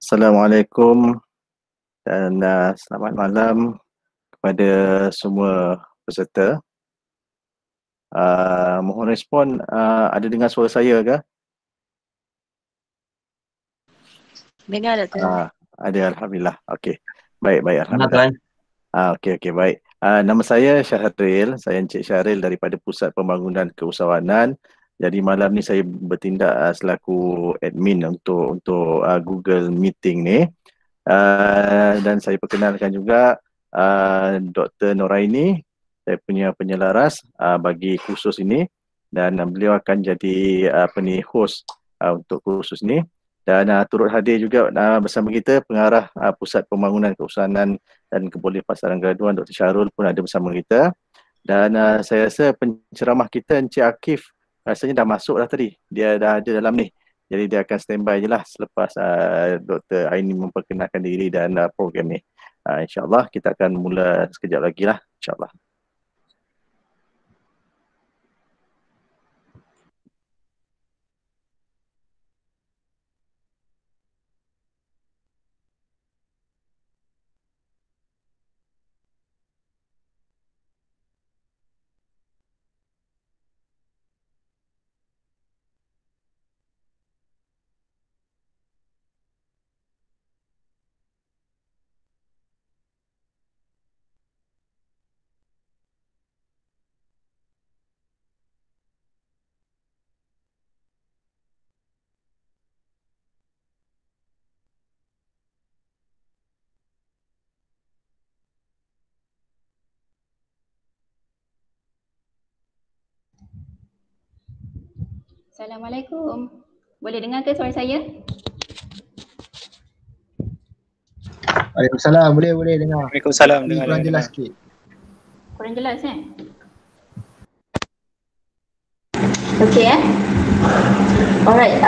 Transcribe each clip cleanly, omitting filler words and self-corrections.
Assalamualaikum dan selamat malam kepada semua peserta. Mohon respon, ada dengar suara saya ke? Dengar Doktor. Ada, Alhamdulillah. Okey. Baik, Tuan. Alhamdulillah. Okey, baik. Nama saya Syahril, saya Encik Syahril daripada Pusat Pembangunan Keusahawanan. Jadi malam ni saya bertindak selaku admin untuk Google Meeting ni. Dan saya perkenalkan juga Dr. Noraini, saya punya penyelaras bagi kursus ini, dan beliau akan jadi host untuk kursus ini. Dan turut hadir juga bersama kita pengarah Pusat Pembangunan Keusahawanan dan Kebolehpasaran Graduan Dr. Syahrul pun ada bersama kita. Dan saya rasa penceramah kita Encik Akif rasanya dah masuk dah tadi. Dia dah ada dalam ni. Jadi dia akan standby je lah selepas Dr. Aini memperkenalkan diri dan program ni. InsyaAllah kita akan mula sekejap lagi lah. InsyaAllah. Assalamualaikum. Boleh dengar ke suara saya? Waalaikumsalam, boleh dengar. Waalaikumsalam, dengar. Kurang jelas sikit. Kurang jelas Okey Alright,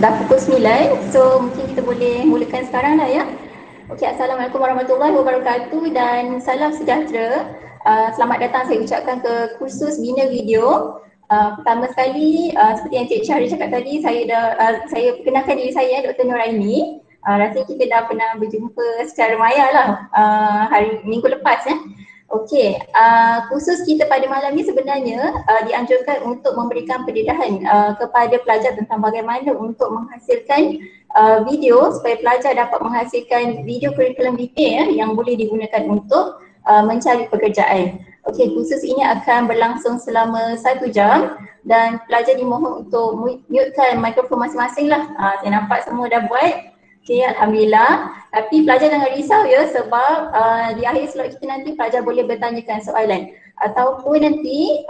dah pukul 9, so mungkin kita boleh mulakan sekarang lah ya. Okey, Assalamualaikum warahmatullahi wabarakatuh dan salam sejahtera. Selamat datang saya ucapkan ke kursus Bina Video. Pertama sekali, seperti yang Encik Syahril cakap tadi, saya perkenalkan diri saya, Dr. Noraini. Rasanya kita dah pernah berjumpa secara maya lah minggu lepas ya. Okey, kursus kita pada malam ni sebenarnya dianjurkan untuk memberikan pendedahan kepada pelajar tentang bagaimana untuk menghasilkan video supaya pelajar dapat menghasilkan video kurikulum detail yang boleh digunakan untuk mencari pekerjaan. Okey, kursus ini akan berlangsung selama 1 jam dan pelajar dimohon untuk mutekan mikrofon masing-masing lah. Saya nampak semua dah buat. Okey, Alhamdulillah. Tapi pelajar jangan risau ya sebab di akhir slot kita nanti pelajar boleh bertanyakan soalan. Ataupun nanti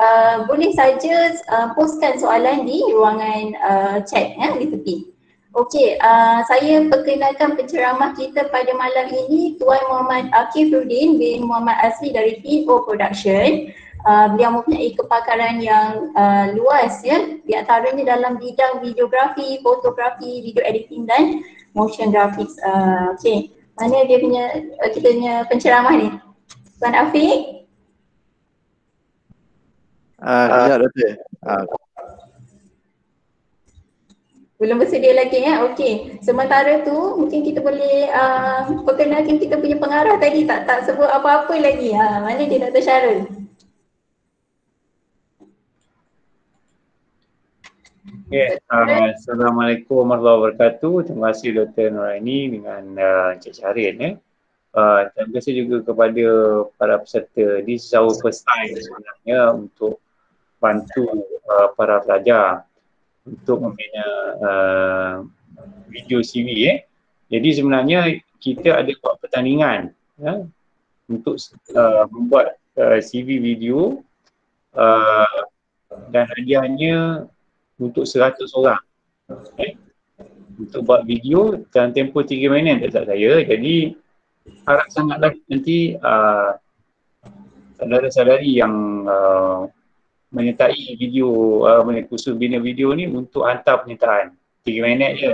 boleh saja postkan soalan di ruangan chat ya, di tepi. Okey, saya perkenalkan penceramah kita pada malam ini, Tuan Muhammad Akifuddin bin Muhammad Asli dari Info Production. Beliau mempunyai kepakaran yang luas ya, di antaranya dalam bidang videografi, fotografi, video editing dan motion graphics. Okey, mana dia punya kita punya penceramah ni? Tuan Afiq? Sekejap Doktor. Belum bersedia lagi ya? Okey. Sementara tu mungkin kita boleh perkenalkan kita punya pengarah tadi, tak sebut apa-apa lagi. Mana dia Dr. Syahril? Okay. Assalamualaikum warahmatullahi wabarakatuh. Terima kasih Dr. Noraini dengan Encik Syahril terima kasih juga kepada para peserta. This is our first time sebenarnya untuk bantu para pelajar untuk membina video CV Jadi sebenarnya kita ada buat pertandingan untuk membuat CV video dan hadiahnya untuk 100 orang untuk buat video dalam tempoh 3 minit tak saya. Jadi harap sangatlah nanti saudara-saudari yang menyertai video kursus bina video ni untuk hantar penyertaan 3 minit je.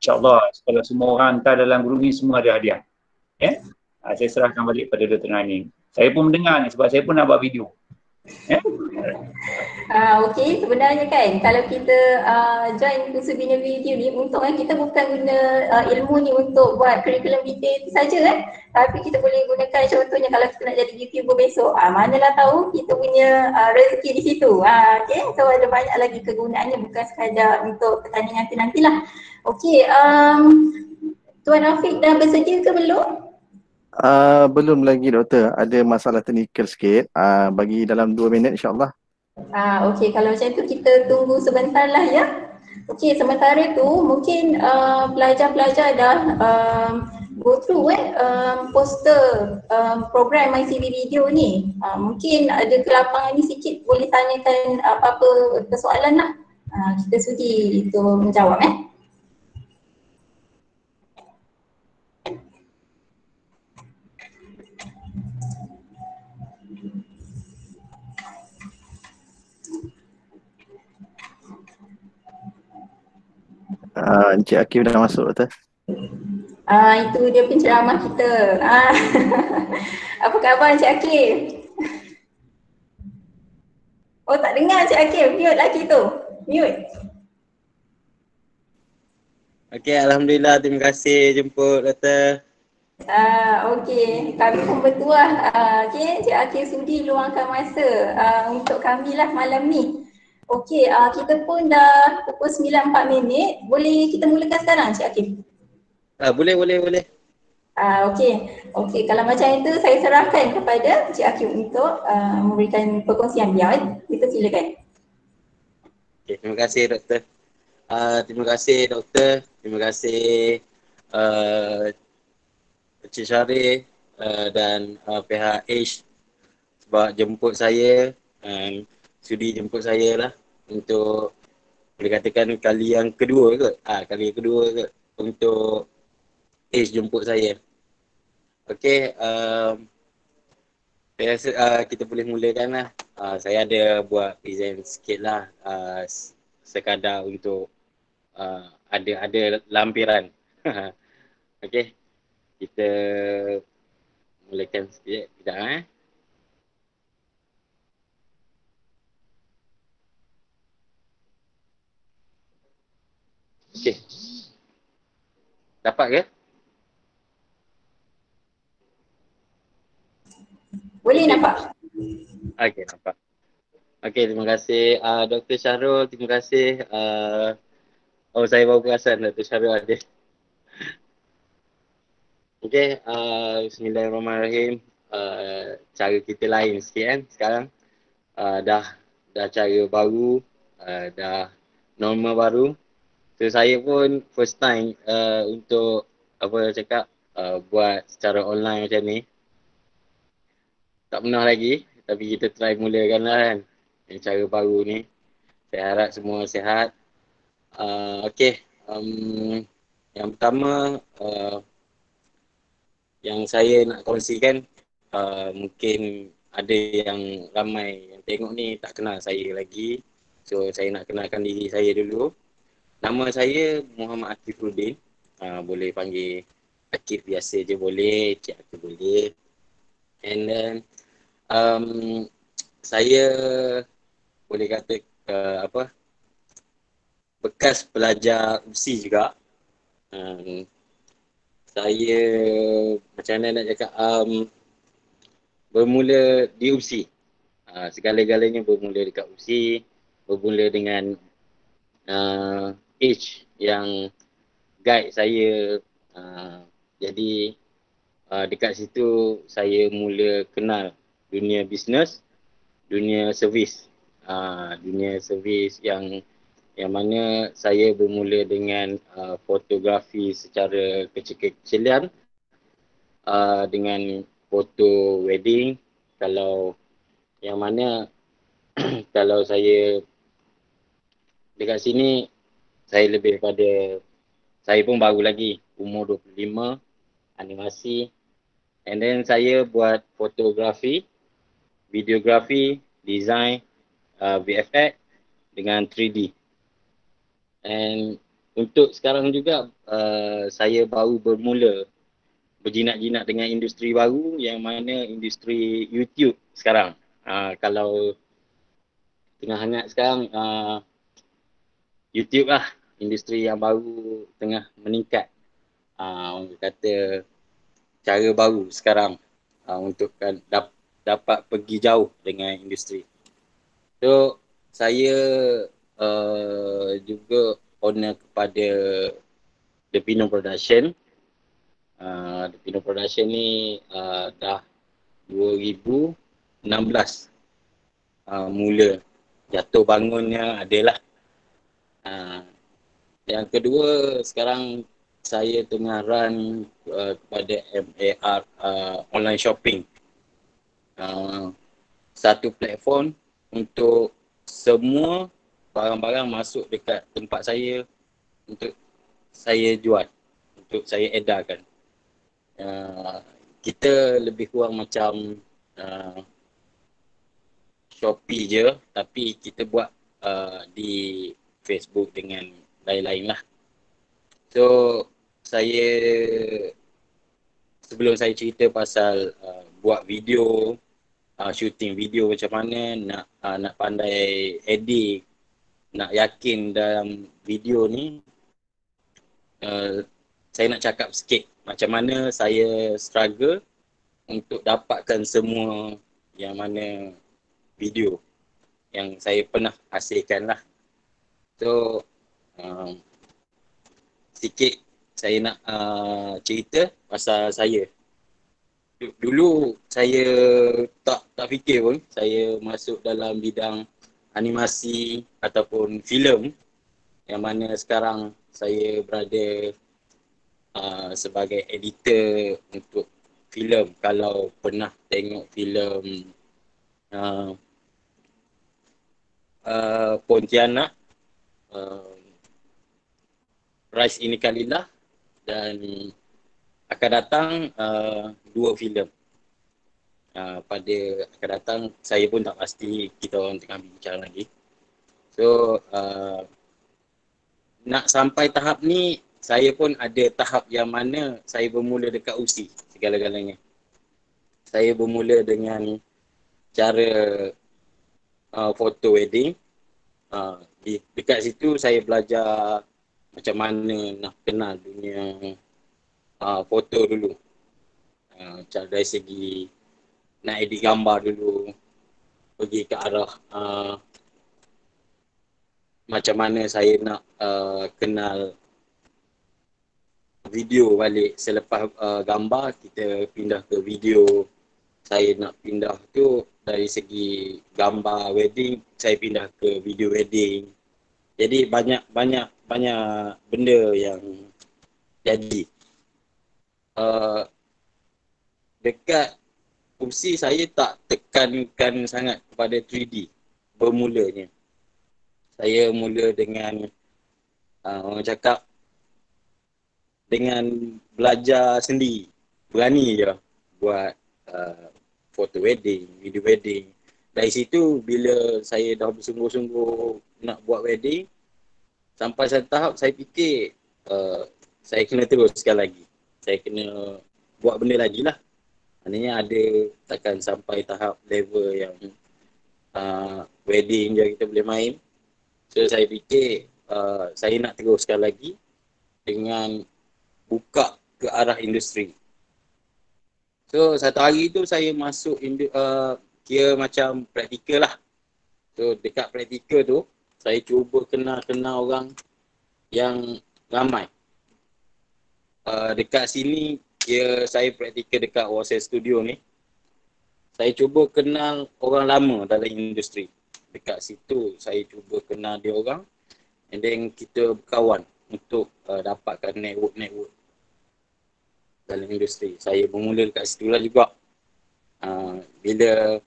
InsyaAllah kalau semua orang hantar dalam grup ni semua ada hadiah. Saya serahkan balik pada Dr. Nani. Saya pun mendengar ni sebab saya pun nak buat video. Okey, sebenarnya kan kalau kita join kursus bina video ni, untungnya kita bukan guna ilmu ni untuk buat curriculum video itu saja kan, tapi kita boleh gunakan contohnya kalau kita nak jadi YouTuber besok, manalah tahu kita punya rezeki di situ. Okey, so ada banyak lagi kegunaannya, bukan sekadar untuk pertandingan nanti-nantilah. Okey, Tuan Afiq dah bersedia ke belum? Belum lagi doktor, ada masalah teknikal sikit. Bagi dalam 2 minit insyaAllah. Okey, kalau macam tu kita tunggu sebentar lah ya. Okey, sementara tu mungkin pelajar-pelajar dah go through poster program MyCV video ni. Mungkin ada kelapangan ni sikit, boleh tanyakan apa-apa persoalan lah. Kita sudi itu menjawab Encik Hakim dah masuk doktor. Itu dia penceramah kita. Apa khabar Encik Hakim? Oh, tak dengar Encik Hakim, mute lagi tu. Mute. Okey, Alhamdulillah, terima kasih jemput doktor. Okey, kami pun bertuah. Okey, Encik Hakim sudi luangkan masa untuk kami lah malam ni. Okey, kita pun dah pukul 9.04. Boleh kita mulakan sekarang Encik Hakim? Boleh. Okey, kalau macam itu saya serahkan kepada Encik Hakim untuk memberikan perkongsian beliau. Kita silakan. Okey, terima kasih doktor. Terima kasih doktor. Terima kasih Encik Syaril dan pihak H sebab jemput saya, sudi jemput saya lah untuk boleh katakan kali yang kedua ke untuk H jemput saya. Okey, saya rasa kita boleh mulakan lah. Saya ada buat present sikit lah sekadar untuk ada lampiran. Okey, kita mulakan sikit, sekejap Okey, dapat ke? Boleh nampak? Okey, nampak. Okey, terima kasih Dr. Syahrul, terima kasih. Saya baru perasan Dr. Syahrul ada. Okey, bismillahirrahmanirrahim. Cara kita lain sikit kan sekarang. Dah cara baru, dah normal baru. So saya pun first time untuk buat secara online macam ni. Tak pernah lagi, tapi kita try mulakan lah kan yang cara baru ni. Saya harap semua sihat. Okey, yang pertama yang saya nak kongsikan, mungkin ada yang ramai yang tengok ni tak kenal saya lagi. So saya nak kenalkan diri saya dulu. Nama saya Muhammad Akifuddin. Boleh panggil Akif biasa je boleh, Cik Akif boleh. And then saya boleh kata bekas pelajar UPSI juga. Saya macam mana nak cakap, bermula di UPSI. Segala-galanya bermula dekat UPSI, bermula dengan H yang guide saya. Jadi dekat situ saya mula kenal dunia bisnes, dunia servis. Dunia servis yang mana saya bermula dengan fotografi secara kecil-kecilan, dengan foto wedding. Kalau yang mana kalau saya dekat sini, saya lebih pada, saya pun baru lagi, umur 25, animasi. And then saya buat fotografi, videografi, design, VFX dengan 3D. And untuk sekarang juga saya baru bermula berjinak-jinak dengan industri baru, yang mana industri YouTube sekarang. Kalau tengah hangat sekarang, YouTube lah, industri yang baru tengah meningkat. Orang kata cara baru sekarang untuk dapat pergi jauh dengan industri. So, saya juga owner kepada The Pino Production. The Pino Production ni dah 2016 mula jatuh bangunnya adalah. Yang kedua, sekarang saya tengah run kepada MAR online shopping. Satu platform untuk semua barang-barang masuk dekat tempat saya untuk saya jual, untuk saya edarkan. Kita lebih kurang macam Shopee je, tapi kita buat di Facebook dengan lain-lain lah. So, sebelum saya cerita pasal buat video, shooting video macam mana, nak pandai edit, nak yakin dalam video ni, saya nak cakap sikit macam mana saya struggle untuk dapatkan semua yang mana video yang saya pernah hasilkan lah. So, sikit saya nak cerita pasal saya. Dulu saya tak fikir pun saya masuk dalam bidang animasi ataupun filem, yang mana sekarang saya berada sebagai editor untuk filem. Kalau pernah tengok filem Pontianak, Rise Ini Kalilah, dan akan datang 2 filem. Pada akan datang, saya pun tak pasti, kita orang tengah bincang lagi. So, nak sampai tahap ni, saya pun ada tahap yang mana saya bermula dekat UC segala-galanya. Saya bermula dengan cara foto wedding. Dekat situ saya belajar macam mana nak kenal dunia foto dulu. Dari segi nak edit gambar dulu, pergi ke arah macam mana saya nak kenal video balik. Selepas gambar, kita pindah ke video. Saya nak pindah tu dari segi gambar wedding, saya pindah ke video wedding. Jadi banyak benda yang jadi. Dekat UC saya tak tekankan sangat kepada 3D bermulanya. Saya mula dengan orang cakap dengan belajar sendiri. Berani je buat foto wedding, video wedding. Dari situ bila saya dah bersungguh-sungguh nak buat wedding, sampai satu tahap saya fikir saya kena teruskan lagi. Saya kena buat benda lagi lah. Maknanya ada takkan sampai tahap level yang wedding je kita boleh main. So saya fikir saya nak teruskan lagi dengan buka ke arah industri. So satu hari tu saya masuk kira macam praktikal lah. So dekat praktikal tu saya cuba kenal orang yang ramai. Dekat sini kira saya praktikal dekat Warsaw Studio ni. Saya cuba kenal orang lama dalam industri. Dekat situ saya cuba kenal dia orang, and then kita berkawan untuk dapatkan network dalam industri. Saya bermula dekat situ lah juga. Bila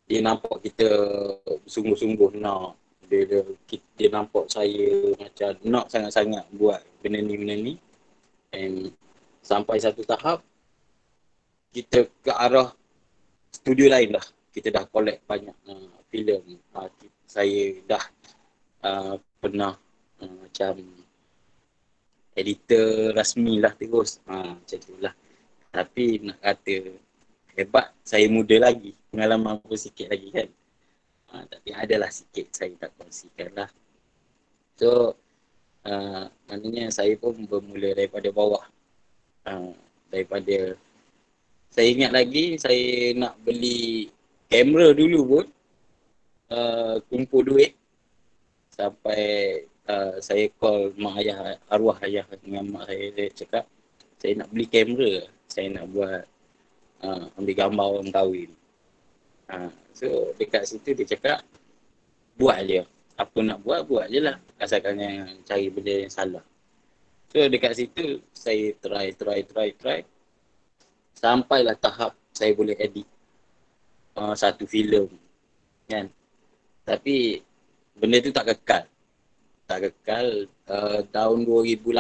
dia nampak kita sungguh-sungguh nak, dia nampak saya macam nak sangat-sangat buat benda ni, and sampai satu tahap kita ke arah studio lain dah. Kita dah collect banyak filem. Saya dah pernah macam editor rasmi lah terus. Macam tu lah. Tapi nak kata hebat saya muda lagi, pengalaman pun sikit lagi kan. Tapi adalah sikit saya tak kongsikan lah. So maknanya saya pun bermula daripada bawah. Daripada saya ingat lagi saya nak beli kamera dulu pun kumpul duit sampai saya call mak ayah, arwah ayah dengan mak saya cakap saya nak beli kamera, saya nak buat ambil gambar orang kahwin. So dekat situ dia cakap buat je, apa nak buat je lah, asalkan yang cari benda yang salah. So dekat situ saya try sampailah tahap saya boleh edit satu filem kan. Tapi benda tu tak kekal. Tahun 2018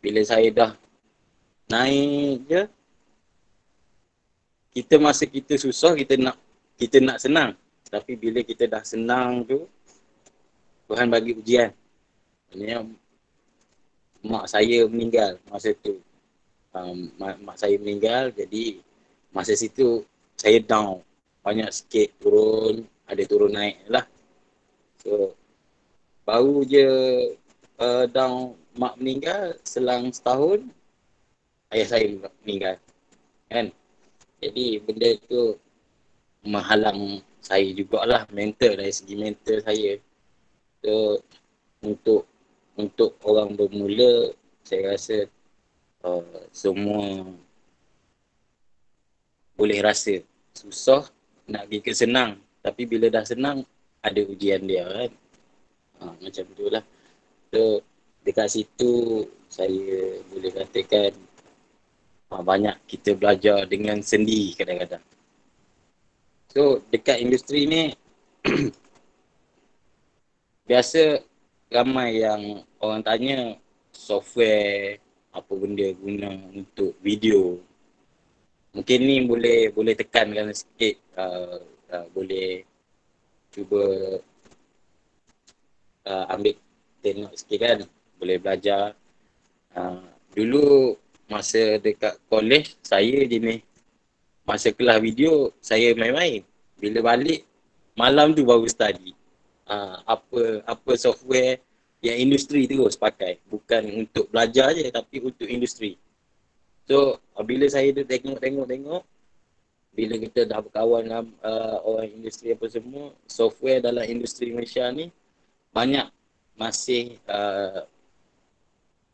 bila saya dah naik je, masa kita susah kita nak senang. Tapi bila kita dah senang tu, Tuhan bagi ujian. Maksudnya mak saya meninggal masa tu. Mak saya meninggal, jadi masa situ saya down. Banyak sikit turun, ada turun naik lah. So baru je down mak meninggal, selang setahun ayah saya meninggal kan. Jadi benda tu menghalang saya jugalah mental, dari segi mental saya. So untuk orang bermula, saya rasa semua boleh rasa susah nak pergi ke senang. Tapi bila dah senang, ada ujian dia kan. Macam tu lah. So dekat situ saya boleh katakan banyak kita belajar dengan sendi kadang-kadang. So dekat industri ni biasa ramai yang orang tanya software apa benda guna untuk video. Mungkin ni boleh tekankan sikit, boleh cuba ambil tengok sikit kan, boleh belajar. Dulu masa dekat college saya jenis masa kelas video saya main-main. Bila balik malam tu baru study. Apa software yang industri terus pakai, bukan untuk belajar je tapi untuk industri. So bila saya tu tengok, bila kita dah berkawan dengan orang industri apa semua, software dalam industri Malaysia ni banyak masih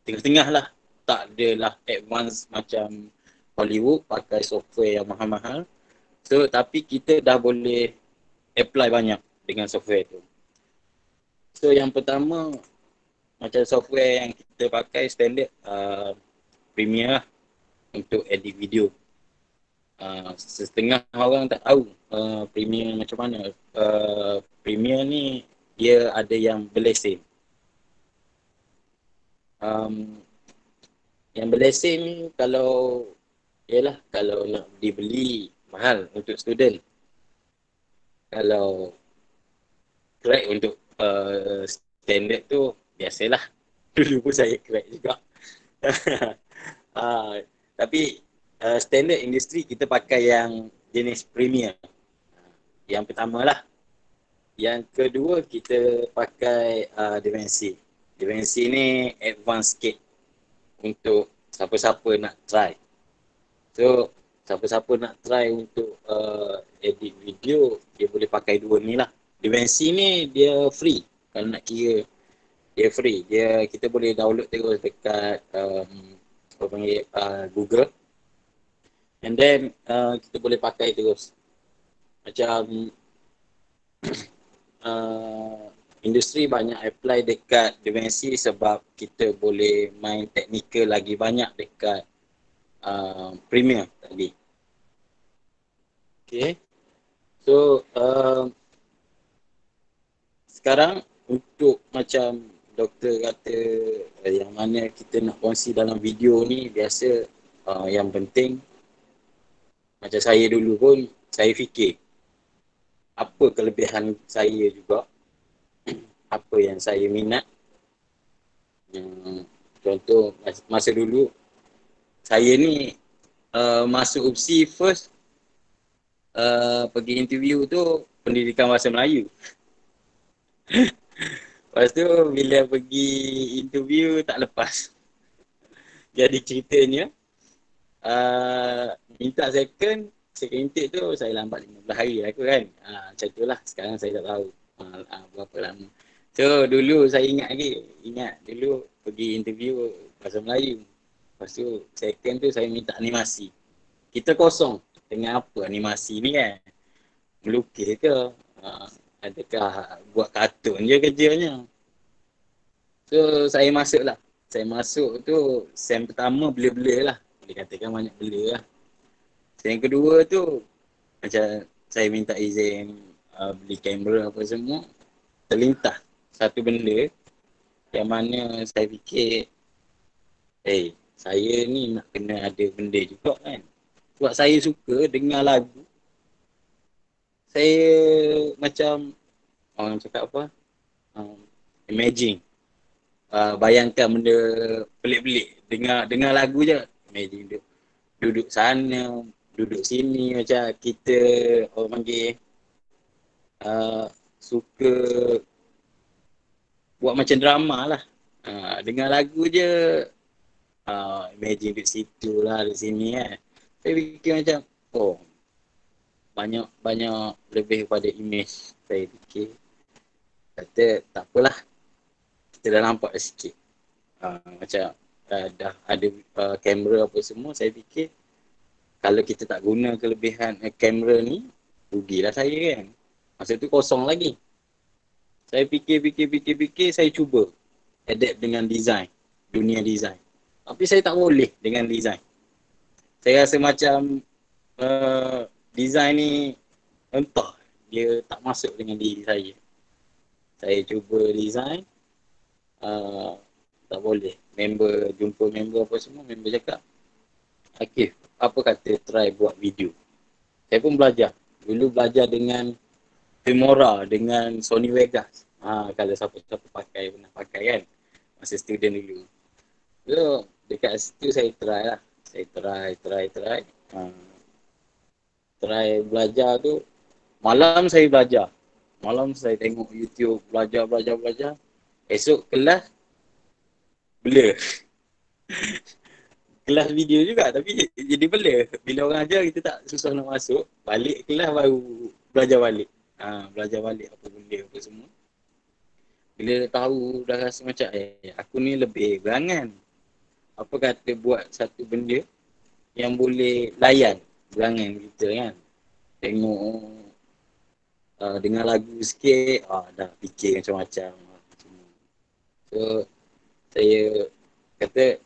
tengah-tengah lah. Tak adalah advance macam Hollywood pakai software yang mahal-mahal. So tapi kita dah boleh apply banyak dengan software tu. So yang pertama, macam software yang kita pakai standard Premiere lah untuk edit video. Setengah orang tak tahu Premiere macam mana. Premiere ni dia ada yang berlesen. Yang berlesen ni kalau nak dibeli mahal untuk student. Kalau crack untuk standard tu biasalah. Dulu pun saya crack juga. Tapi standard industri kita pakai yang jenis Premiere. Yang pertama lah. Yang kedua kita pakai DaVinci. DaVinci ni advance sikit untuk siapa-siapa nak try. So siapa-siapa nak try untuk edit video, dia boleh pakai dua ni lah. DaVinci ni dia free. Kalau nak kira dia free. Kita boleh download terus dekat Google. And then kita boleh pakai terus. Macam industri banyak apply dekat DaVinci sebab kita boleh main teknikal lagi banyak dekat Premiere tadi. Okay. So sekarang untuk macam doktor kata yang mana kita nak kongsi dalam video ni, biasa yang penting macam saya dulu pun saya fikir apa kelebihan saya juga, apa yang saya minat. Contoh masa dulu saya ni masuk UPSI first pergi interview tu pendidikan bahasa Melayu. Lepas tu bila pergi interview tak lepas. Jadi ceritanya minta second intake tu saya lambat 15 hari aku kan. Macam tu lah, sekarang saya tak tahu berapa lama. So dulu saya ingat dulu pergi interview bahasa Melayu. Lepas tu second tu saya minta animasi. Kita kosong dengan apa animasi ni kan. Melukis ke? Adakah buat kartun je kerjanya? So saya masuk lah. Saya masuk tu sem pertama bela-bela lah. Boleh katakan banyak bela lah. Sem kedua tu macam saya minta izin beli kamera apa semua. Terlintas satu benda yang mana saya fikir saya ni nak kena ada benda juga kan. Sebab saya suka dengar lagu. Saya macam orang cakap apa? Imagine. Bayangkan benda pelik-pelik. Dengar lagu je. Imagine duduk sana, duduk sini macam kita orang panggil suka buat macam drama lah. Dengar lagu je, imagine duduk situ lah, di sini kan. Saya fikir macam, banyak lebih pada image. Saya fikir, kata tak apalah, kita dah nampak sikit. Macam dah ada kamera apa semua, saya fikir kalau kita tak guna kelebihan kamera ni, rugilah saya kan. Masa tu kosong lagi. Saya fikir, saya cuba adapt dengan design, dunia design. Tapi saya tak boleh dengan design. Saya rasa macam design ni entah, dia tak masuk dengan diri saya. Saya cuba design, tak boleh. Jumpa member apa semua, member cakap, Akif, apa kata try buat video. Saya pun belajar. Dulu belajar dengan Filmora, dengan Sony Vegas. Kalau siapa-siapa pernah pakai kan. Masa student dulu. So, dekat situ saya try lah. Saya try. Try belajar tu. Malam saya belajar. Malam saya tengok YouTube, belajar. Esok kelas, blur. Kelas video juga tapi jadi blur. Bila orang ajar kita tak susah nak masuk. Balik kelas baru belajar balik. Belajar balik apa benda apa semua. Bila tahu dah rasa macam aku ni lebih berangan. Apa kata buat satu benda yang boleh layan berangan kita kan. Tengok dengar lagu sikit, dah fikir macam-macam. So saya kata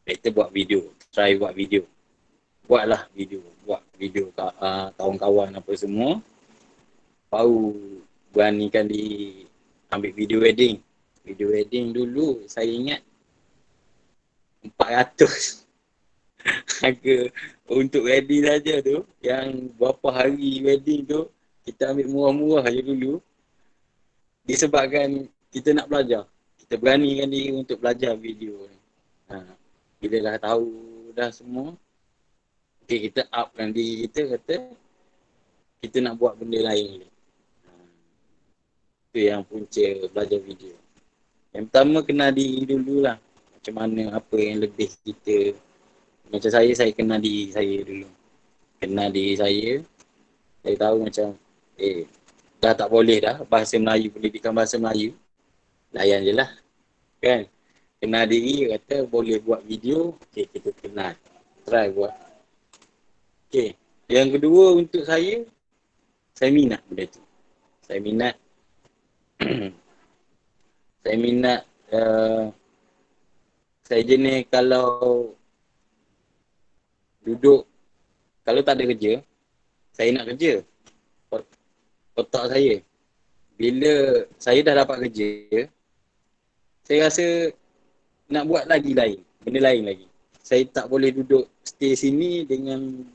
better buat video, try buat video. Buat video kawan-kawan apa semua. Baru beranikan ambil video wedding. Video wedding dulu saya ingat 400 harga untuk wedding saja tu. Yang berapa hari wedding tu kita ambil murah-murah je dulu. Disebabkan kita nak belajar. Kita beranikan diri untuk belajar video ni. Bila dah tahu dah semua, kita upkan diri kita, kata kita nak buat benda lain ni. Itu yang punca belajar video. Yang pertama kenal diri dululah. Macam mana, apa yang lebih kita. Macam saya kenal diri saya dulu. Kenal diri saya tahu macam dah tak boleh dah bahasa Melayu, pendidikan bahasa Melayu. Layan je lah. Kan? Kenal diri, kata boleh buat video, kita kenal. Try buat. Yang kedua untuk saya minat benda tu. Saya minat saya jenis kalau duduk, kalau tak ada kerja, saya nak kerja. Otak saya, bila saya dah dapat kerja, saya rasa nak buat lagi lain, benda lain lagi. Saya tak boleh duduk stay sini dengan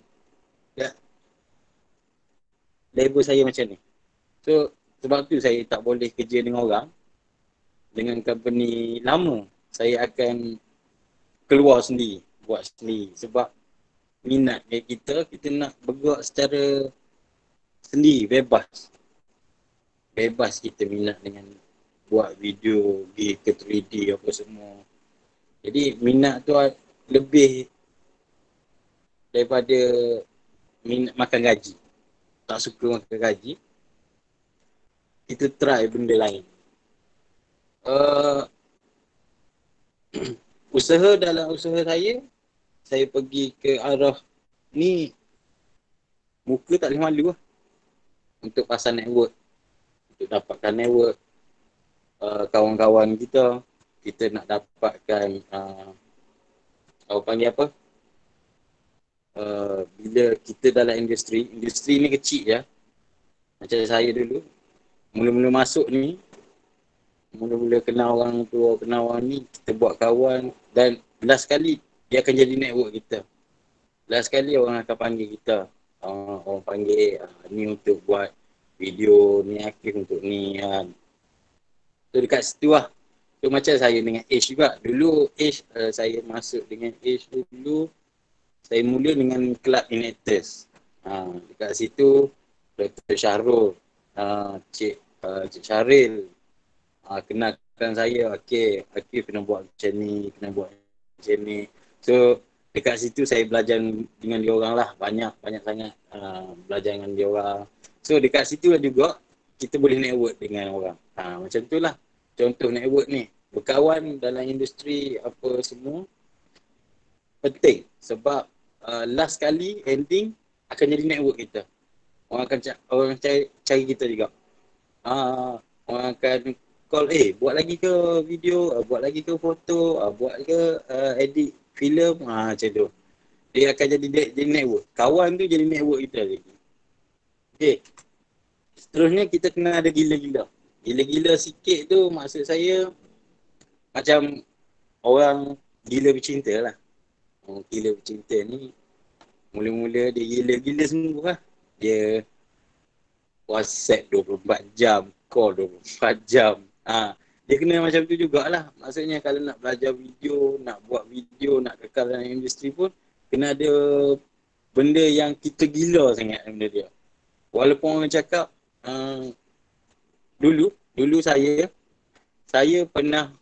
level saya macam ni. So sebab tu saya tak boleh kerja dengan orang. Dengan company lama, saya akan keluar sendiri, buat sendiri. Sebab minat kita nak bergerak secara sendiri, bebas. Bebas kita minat dengan buat video, pergi ke 3D apa semua. Jadi minat tu lebih daripada minat makan gaji. Tak suka makan gaji, kita try benda lain. Dalam usaha saya pergi ke arah ni, muka tak boleh malu lah. Untuk pasal network, untuk dapatkan network, kawan-kawan kita nak dapatkan panggil apa, bila kita dalam industri ni kecil je. Macam saya dulu, mula-mula masuk ni, mula-mula kenal orang tu, kenal orang ni, kita buat kawan dan last sekali dia akan jadi network kita. Last sekali orang akan panggil kita. Orang panggil ni untuk buat video, ni Akif untuk ni kan. So dekat situ lah. So macam saya dengan Ace juga. Dulu Ace, saya masuk dengan Ace dulu, saya mula dengan Club Enactors. Dekat situ Dr. Syahrul, Cik Syaril kenalkan saya, okay, Akif kena buat macam ni, kena buat macam ni. So dekat situ saya belajar dengan dia orang lah, banyak sangat belajar dengan dia orang. So dekat situ lah juga kita boleh network dengan orang. Macam tu lah contoh network ni. Berkawan dalam industri apa semua penting sebab last kali ending akan jadi network kita. Orang akan cari kita juga. Orang akan call, buat lagi ke video, buat lagi ke foto, buat ke edit filem, macam tu. Dia akan jadi network. Kawan tu jadi network kita lagi. Okay. Seterusnya kita kena ada gila-gila. Gila-gila sikit tu maksud saya macam orang gila bercinta lah. Orang gila bercinta ni mula-mula dia gila-gila semua lah. Dia WhatsApp 24 jam, call 24 jam. Dia kena macam tu jugalah. Maksudnya kalau nak belajar video, nak buat video, nak kekal dalam industri pun kena ada benda yang kita gila sangat benda dia. Walaupun orang cakap dulu saya pernah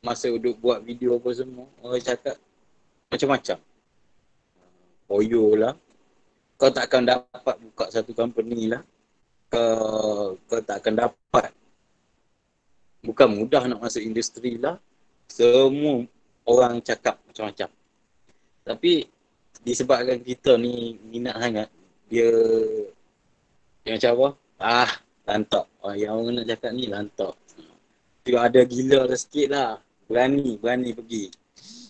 masa duduk buat video apa semua, orang cakap macam-macam. Poyo lah. Kau takkan dapat buka satu company lah. Kau takkan dapat. Bukan mudah nak masuk industri lah. Semua orang cakap macam-macam. Tapi disebabkan kita ni minat sangat, dia macam apa? Lantak. Yang orang nak cakap ni lantak. Dia ada gila lah sikit lah. Berani pergi.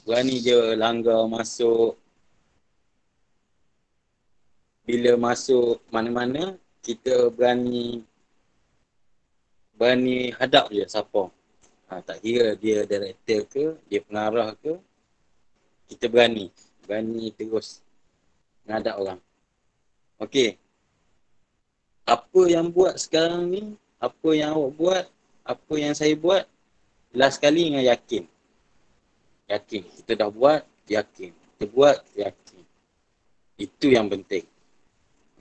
Berani je langgar masuk. Bila masuk mana-mana, kita berani hadap je siapa. Tak kira dia director ke, dia pengarah ke, kita berani terus menghadap orang. Okey. Apa yang buat sekarang ni, apa yang awak buat, apa yang saya buat, last kali dengan yakin. Kita dah buat, yakin. Kita buat, yakin. Itu yang penting.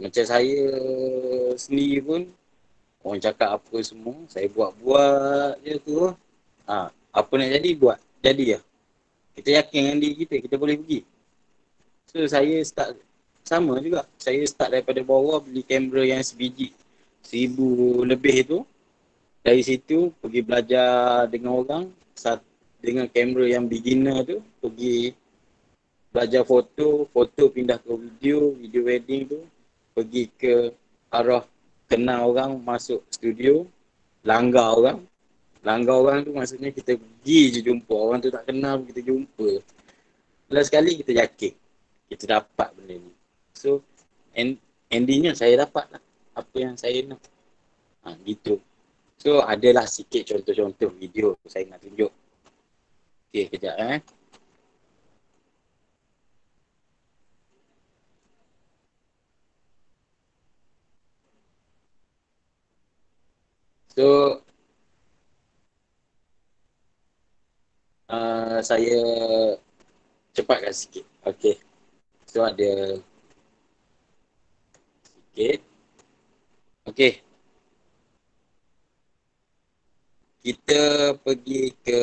Macam saya sendiri pun, orang cakap apa semua, saya buat je tu. Apa nak jadi, buat. Jadi lah. Kita yakin dengan diri kita boleh pergi. So saya start sama juga. Saya start daripada bawah, beli kamera yang sebiji 1,000 lebih tu. Dari situ pergi belajar dengan orang, dengan kamera yang beginner tu, pergi belajar foto pindah ke video wedding tu, pergi ke arah kenal orang, masuk studio, langgar orang tu maksudnya kita pergi je jumpa orang tu, tak kenal kita jumpa. Last sekali kita yakin kita dapat benda ni. So endingnya saya dapat lah apa yang saya nak. Gitu. So adalah sikit contoh-contoh video saya nak tunjuk. Okay, kejap So saya cepatkan sikit. Okey. So ada sikit. Okey. Kita pergi ke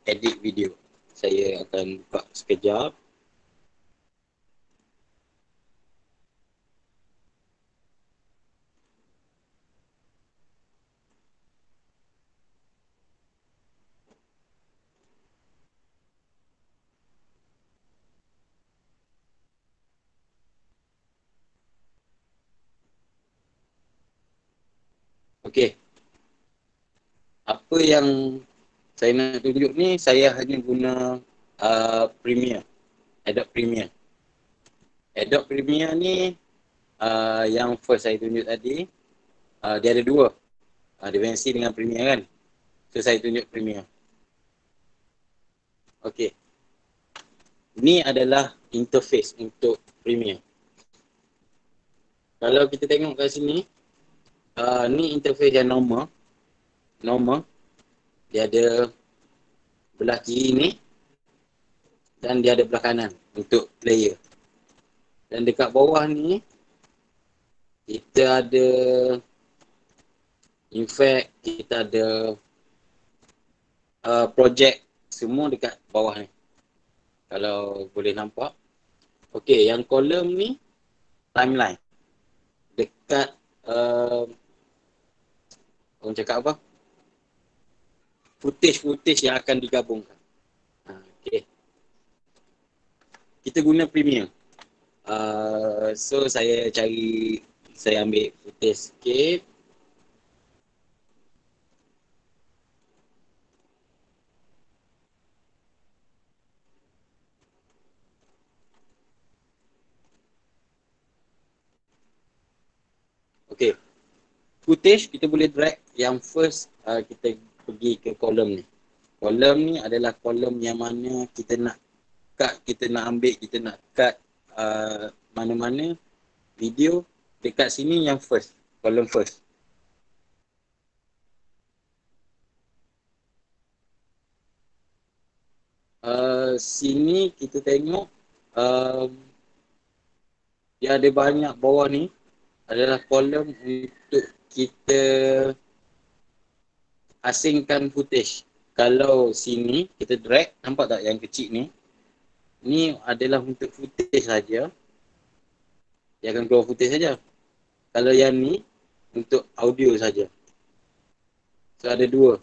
edit video. Saya akan buka sekejap. Okey. Apa yang saya nak tunjuk ni, saya hanya guna Premiere. Adobe Premiere. Adobe Premiere ni yang first saya tunjuk tadi, dia ada dua. DaVinci dengan Premiere kan. So saya tunjuk Premiere. Okey. Ini adalah interface untuk Premiere. Kalau kita tengok kat sini, ni interface yang normal. Dia ada belah kiri ni dan dia ada belah kanan untuk player. Dan dekat bawah ni kita ada effect, kita ada project, semua dekat bawah ni. Kalau boleh nampak. Okey, yang kolom ni timeline. Dekat orang cakap apa? Footage yang akan digabungkan. Okey. Kita guna Premiere. So saya ambil footage sikit. Okey. Footage kita boleh drag yang first kita pergi ke kolom ni. Kolom ni adalah kolom yang mana kita nak cut, kita nak ambil, kita nak cut mana-mana video. Dekat sini yang first, kolom first. Sini kita tengok dia ada banyak bawah ni adalah kolom untuk kita asingkan footage. Kalau sini kita drag, nampak tak yang kecil ni? Ni adalah untuk footage saja. Dia akan keluar footage saja. Kalau yang ni untuk audio saja. So ada dua.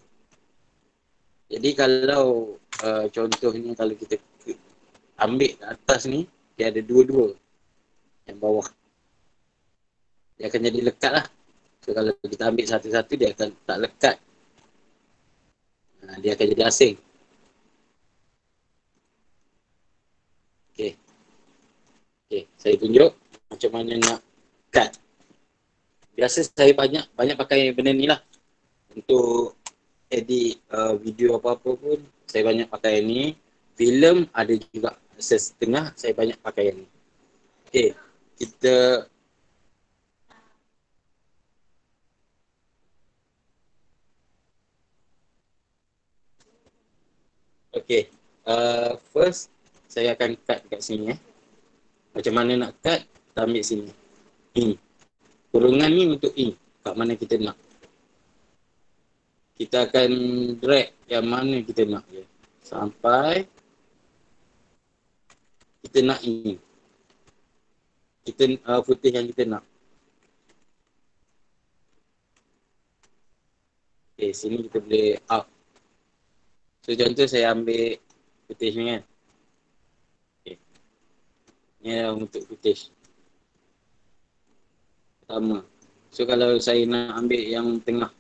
Jadi kalau contohnya kalau kita ambil atas ni, dia ada dua-dua. Yang bawah. Dia akan jadi lekat lah. So kalau kita ambil satu-satu, dia akan tak lekat. Dia akan jadi asing. Okey, saya tunjuk macam mana nak cut. Biasa saya banyak pakai benda ni lah. Untuk edit video apa-apa pun, saya banyak pakai ni. Filem ada juga setengah, saya banyak pakai yang ni. Okey, kita okey, first saya akan cut dekat sini. Macam mana nak cut, kita ambil sini. Ini. Kurungan ni untuk ini. Kat mana kita nak. Kita akan drag yang mana kita nak je. Sampai kita nak ini. Kita footage yang kita nak. Okay, sini kita boleh up. So contoh saya ambil footage ni kan. Okay. Ni adalah untuk footage. Pertama. So kalau saya nak ambil yang tengah.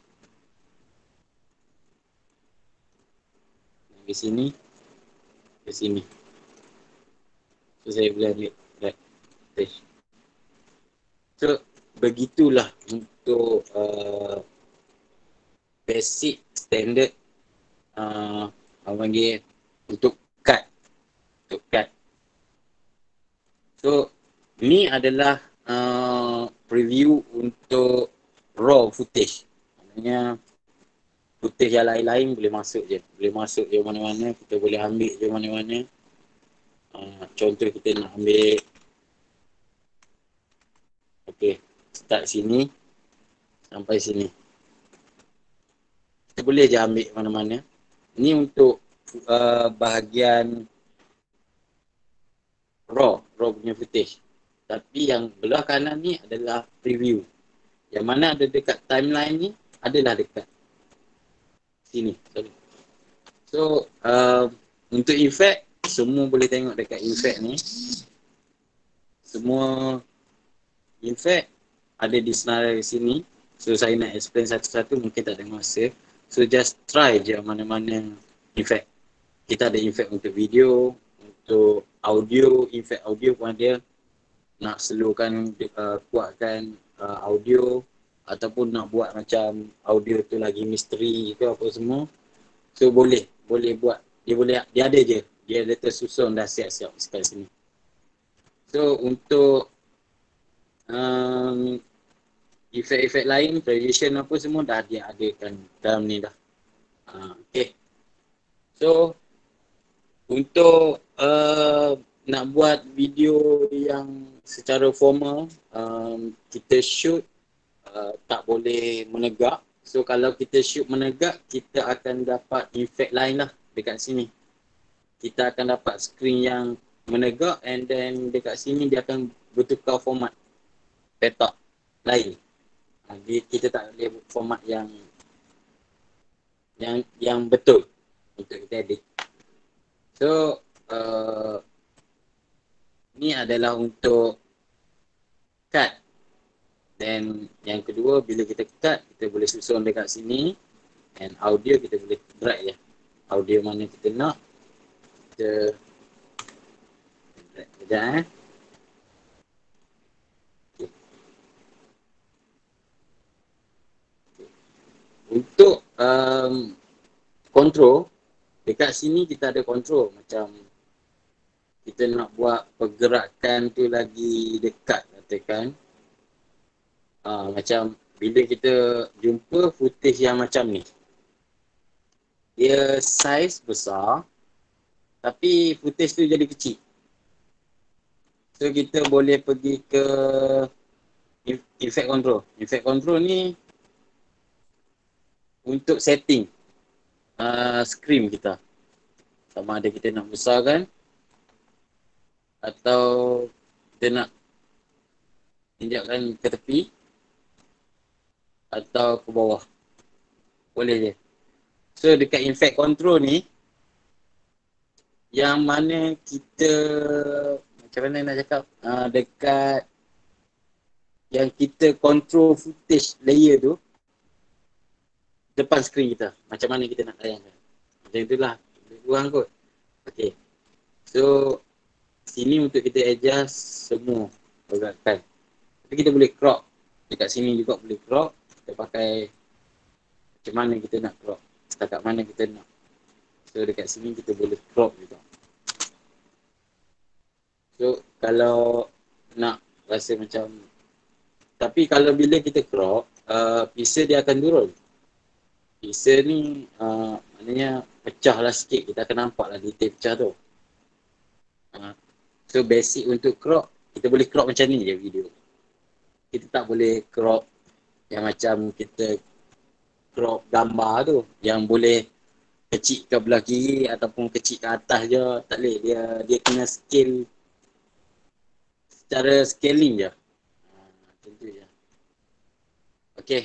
Ke sini. Ke sini. So saya boleh ambil footage. So begitulah untuk basic standard panggil untuk cut. So ni adalah preview untuk raw footage. Maknanya footage yang lain-lain boleh masuk je. Boleh masuk je mana-mana, kita boleh ambil je mana-mana. Contoh kita nak ambil, okey, start sini sampai sini. Kita boleh je ambil mana-mana. Ni untuk bahagian raw punya footage. Tapi yang belah kanan ni adalah preview. Yang mana ada dekat timeline ni adalah dekat sini. Sorry. So untuk effect, semua boleh tengok dekat effect ni. Semua effect ada di senarai sini. So saya nak explain satu-satu, mungkin tak ada masa. So just try je mana-mana effect. Kita ada effect untuk video, untuk audio, effect audio pun ada. Nak slowkan, kuatkan audio, ataupun nak buat macam audio tu lagi misteri ke apa semua. So boleh buat. Dia ada je. Dia ada tersusun dah siap-siap kat sini. So untuk efek-efek lain, transition apa semua dah dia adakan dalam ni dah. Okay. So untuk nak buat video yang secara formal, kita shoot tak boleh menegak. So kalau kita shoot menegak, kita akan dapat efek lain lah dekat sini. Kita akan dapat screen yang menegak, and then dekat sini dia akan bertukar format petak lain. Kita tak boleh format yang betul untuk kita edit. So ni adalah untuk cut. Dan yang kedua, bila kita cut, kita boleh susun dekat sini. And audio kita boleh drag je. Audio mana kita nak, kita drag. Sekejap Okay. Untuk control, dekat sini kita ada control. Macam kita nak buat pergerakan tu lagi dekat, katakan. Macam bila kita jumpa footage yang macam ni, dia saiz besar tapi footage tu jadi kecil. So kita boleh pergi ke effect control. Effect control ni untuk setting screen kita. Sama ada kita nak besarkan atau kita nak injakkan ke tepi atau ke bawah. Boleh je. So dekat effect control ni, yang mana kita, macam mana nak cakap, dekat yang kita control footage layer tu depan skrin kita. Macam mana kita nak tayangkan. Macam itulah. Lebih kurang kot. Okay. So sini untuk kita adjust semua pergerakan. Tapi kita boleh crop. Dekat sini juga boleh crop. Kita pakai macam mana kita nak crop. Setakat mana kita nak. So dekat sini kita boleh crop juga. So kalau nak rasa macam, tapi kalau bila kita crop, pixel dia akan turun. Pixel ni maknanya pecah lah sikit. Kita akan nampak lah detail pecah tu. So basic untuk crop, kita boleh crop macam ni je video. Kita tak boleh crop yang macam kita crop gambar tu, yang boleh kecil ke belah kiri ataupun kecil ke atas je. Tak boleh. Dia kena scale secara scaling je. Macam tu je. Okay.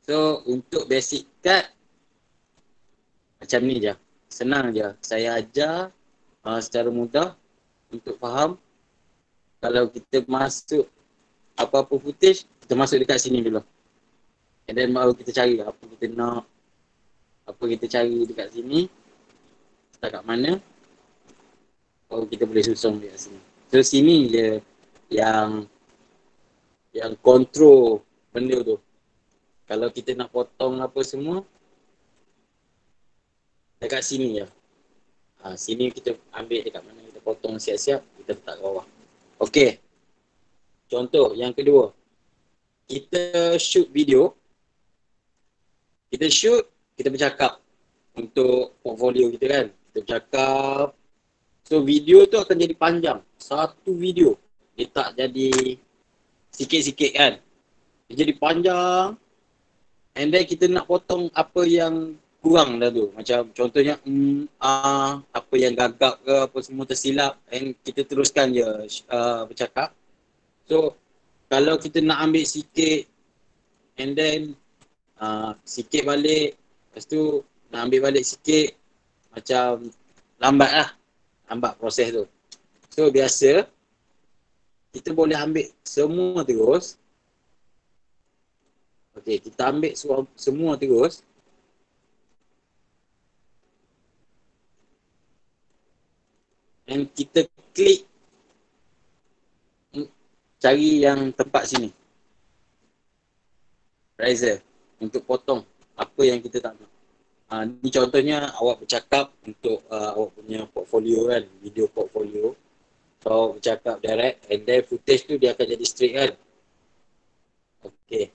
So untuk basic cut macam ni je. Senang je. Saya ajar secara mudah untuk faham. Kalau kita masuk apa-apa footage, kita masuk dekat sini dulu. And then baru kita cari apa kita nak. Apa kita cari dekat sini. Setakat mana. Baru kita boleh susun dekat sini. So sini je yang control benda tu. Kalau kita nak potong apa semua, dekat sini je. Sini kita ambil dekat mana kita potong siap-siap, kita letak bawah. Okey. Contoh yang kedua. Kita shoot video. Kita shoot kita bercakap untuk portfolio kita kan. Kita bercakap. So video tu akan jadi panjang. Satu video. Dia tak jadi sikit-sikit kan. Dia jadi panjang. And then kita nak potong apa yang kurang dah tu. Macam contohnya apa yang gagap ke apa semua tersilap. And kita teruskan je bercakap. So kalau kita nak ambil sikit and then sikit balik. Lepas tu nak ambil balik sikit. Macam lambat lah. Lambat proses tu. So biasa kita boleh ambil semua terus. Okay, kita ambil semua terus. Dan kita klik cari yang tempat sini. Razor untuk potong apa yang kita tak nak. Ni contohnya awak bercakap untuk awak punya portfolio kan, video portfolio. So awak bercakap direct and then footage tu dia akan jadi straight kan. Okay.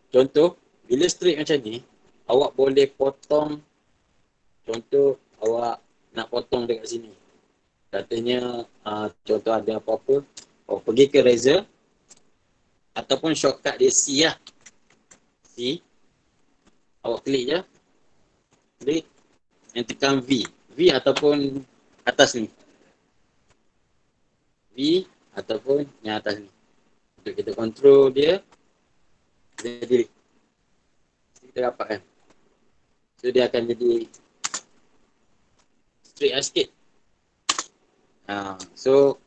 Contoh, bila straight macam ni, awak boleh potong. Contoh, awak nak potong dekat sini. Katanya, contoh ada apa-apa, awak pergi ke razor. Ataupun shortcut dia C lah. C. Awak klik je. Klik. Dan tekan V. V ataupun atas ni. V ataupun yang atas ni. Untuk kita control dia. Dia delete. Kita dapat kan. So dia akan jadi straight lah sikit. So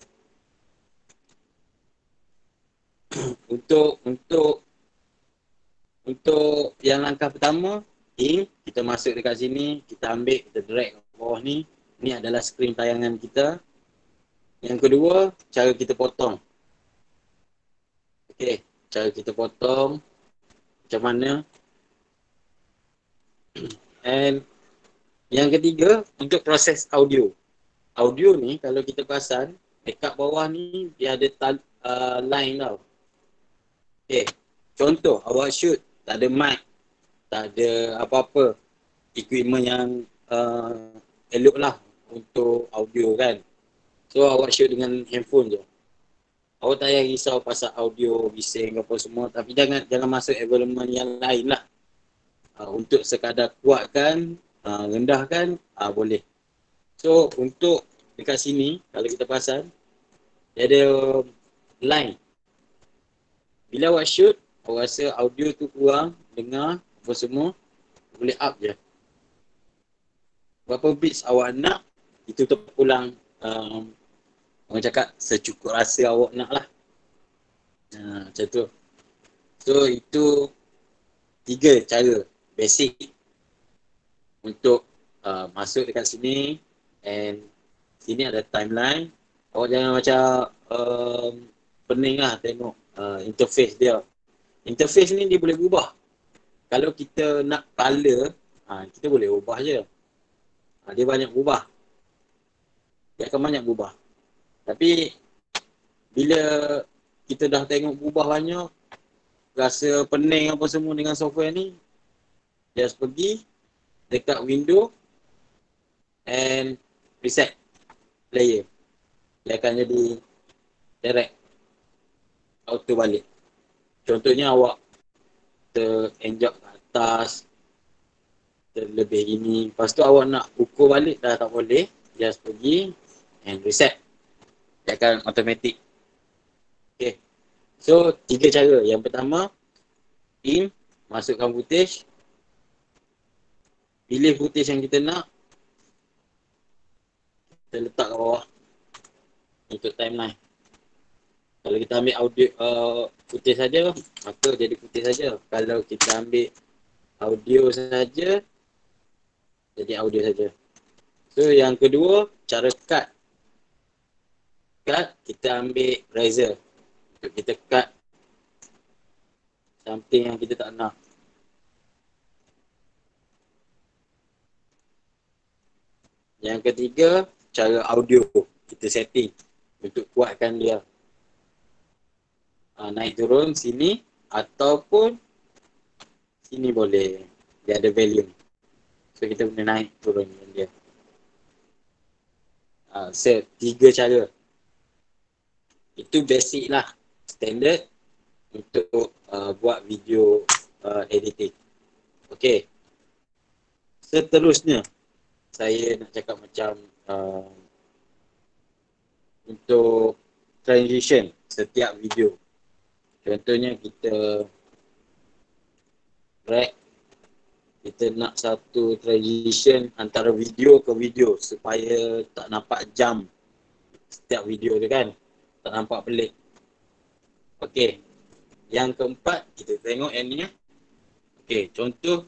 untuk yang langkah pertama, kita masuk dekat sini, kita ambil, kita drag ke bawah ni. Ni adalah skrin tayangan kita. Yang kedua, cara kita potong. Okay, cara kita potong. Macam mana. And yang ketiga, untuk proses audio. Audio ni kalau kita perasan, dekat bawah ni dia ada line tau. Okay, contoh awak shoot, tak ada mic, tak ada apa-apa equipment yang elok lah untuk audio kan. So awak shoot dengan handphone je. Awak tak payah risau pasal audio, bising apa semua. Tapi jangan masuk environment yang lain lah. Untuk sekadar kuatkan, rendahkan, boleh. So untuk dekat sini, kalau kita perasan, dia ada line. Bila awak shoot, awak rasa audio tu kurang, dengar apa semua, boleh up je. Berapa beats awak nak, itu terpulang orang cakap secukup rasa awak nak lah. Macam tu. So itu 3 cara basic untuk masuk dekat sini. And sini ada timeline. Awak jangan macam pening lah tengok interface dia. Interface ni dia boleh berubah. Kalau kita nak color, kita boleh ubah je. Dia banyak berubah. Dia akan banyak berubah. Tapi bila kita dah tengok berubah banyak, rasa pening apa semua dengan software ni, just pergi dekat window and reset player. Dia akan jadi direct auto balik. Contohnya awak terenjak ke atas, terlebih ini, lepas tu awak nak ukur balik dah tak boleh, just pergi and reset. Dia akan automatic. Okay. So 3 cara. Yang pertama, masukkan footage, pilih footage yang kita nak, kita letak kat bawah untuk timeline. Kalau kita ambil audio footage saja, maka jadi footage saja. Kalau kita ambil audio saja, jadi audio saja. So yang kedua, cara cut. Kita ambil razor untuk kita cut something yang kita tak nak. Yang ketiga, cara audio. Kita setting untuk kuatkan dia. Naik turun sini ataupun sini boleh. Dia ada volume. So kita boleh naik turunkan dia. Tiga cara. Itu basic lah, standard untuk buat video editing. Okay. Seterusnya, saya nak cakap macam untuk transition setiap video. Contohnya kita kita nak satu transition antara video ke video supaya tak nampak jam setiap video tu kan, tak nampak pelik. Okey, yang keempat kita tengok yang ni. Okey, contoh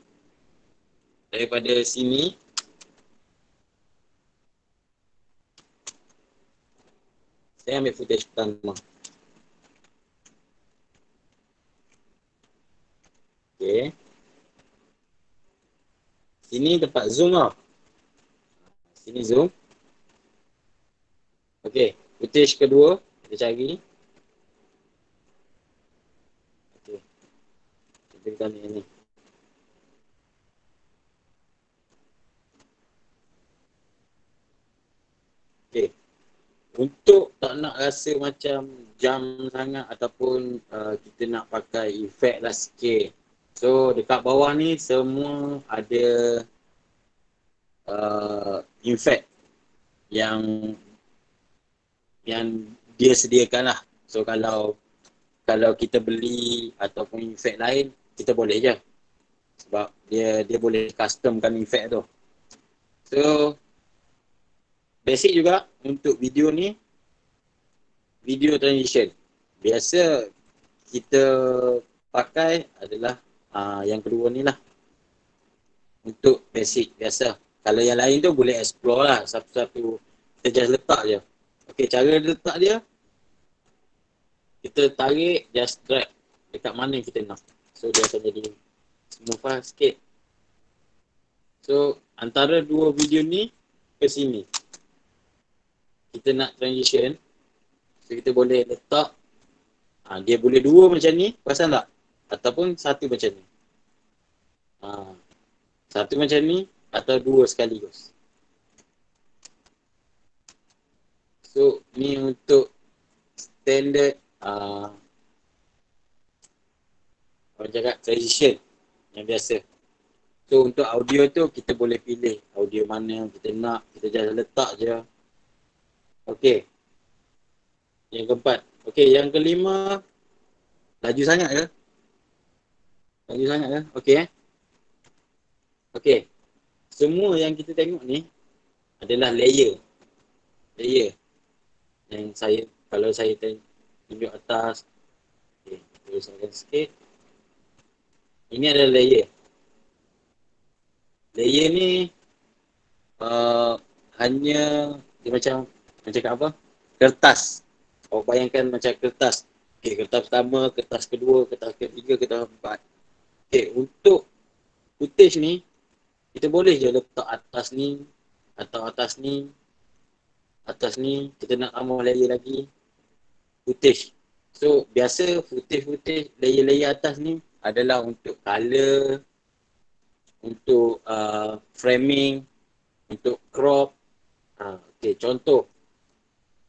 daripada sini saya ambil footage pertama. Okey, sini tempat zoom tau. Sini zoom. Okey, footage kedua kita cari. Okey, kita kali ini. Okey, untuk tak nak rasa macam jam sangat ataupun kita nak pakai efek lah sikit. So dekat bawah ni semua ada efek yang dia sediakan lah. So kalau kita beli ataupun efek lain, kita boleh je. Sebab dia boleh customkan efek tu. So basic juga untuk video ni, video transition. Biasa kita pakai adalah yang kedua ni lah. Untuk basic biasa. Kalau yang lain tu boleh explore lah satu-satu. Kita just letak je. Okay, cara letak dia, kita tarik, just drag dekat mana kita nak. So dia akan jadi smooth lah sikit. So antara dua video ni ke sini, kita nak transition. So kita boleh letak, dia boleh dua macam ni, perasan tak? Ataupun satu macam ni. Satu macam ni atau dua sekaligus. So ni untuk standard orang cakap transition yang biasa. So untuk audio tu kita boleh pilih audio mana kita nak, kita just letak je. Okey. Yang keempat. Okey, yang kelima, laju sangat ke? Laju sangat ke? Okey Okey. Semua yang kita tengok ni adalah layer. Layer. Yang kalau saya tunjuk atas. Okey, teruskan sikit. Ini adalah layer. Layer ni hanya dia macam apa? Kertas. Awak bayangkan macam kertas. Okey, kertas pertama, kertas kedua, kertas ketiga, kertas keempat. Okey, untuk footage ni kita boleh je letak atas ni atau atas ni. Atas ni kita nak tambah layer lagi. Footage. So biasa footage layer-layer atas ni adalah untuk color, untuk framing, untuk crop. Okey, contoh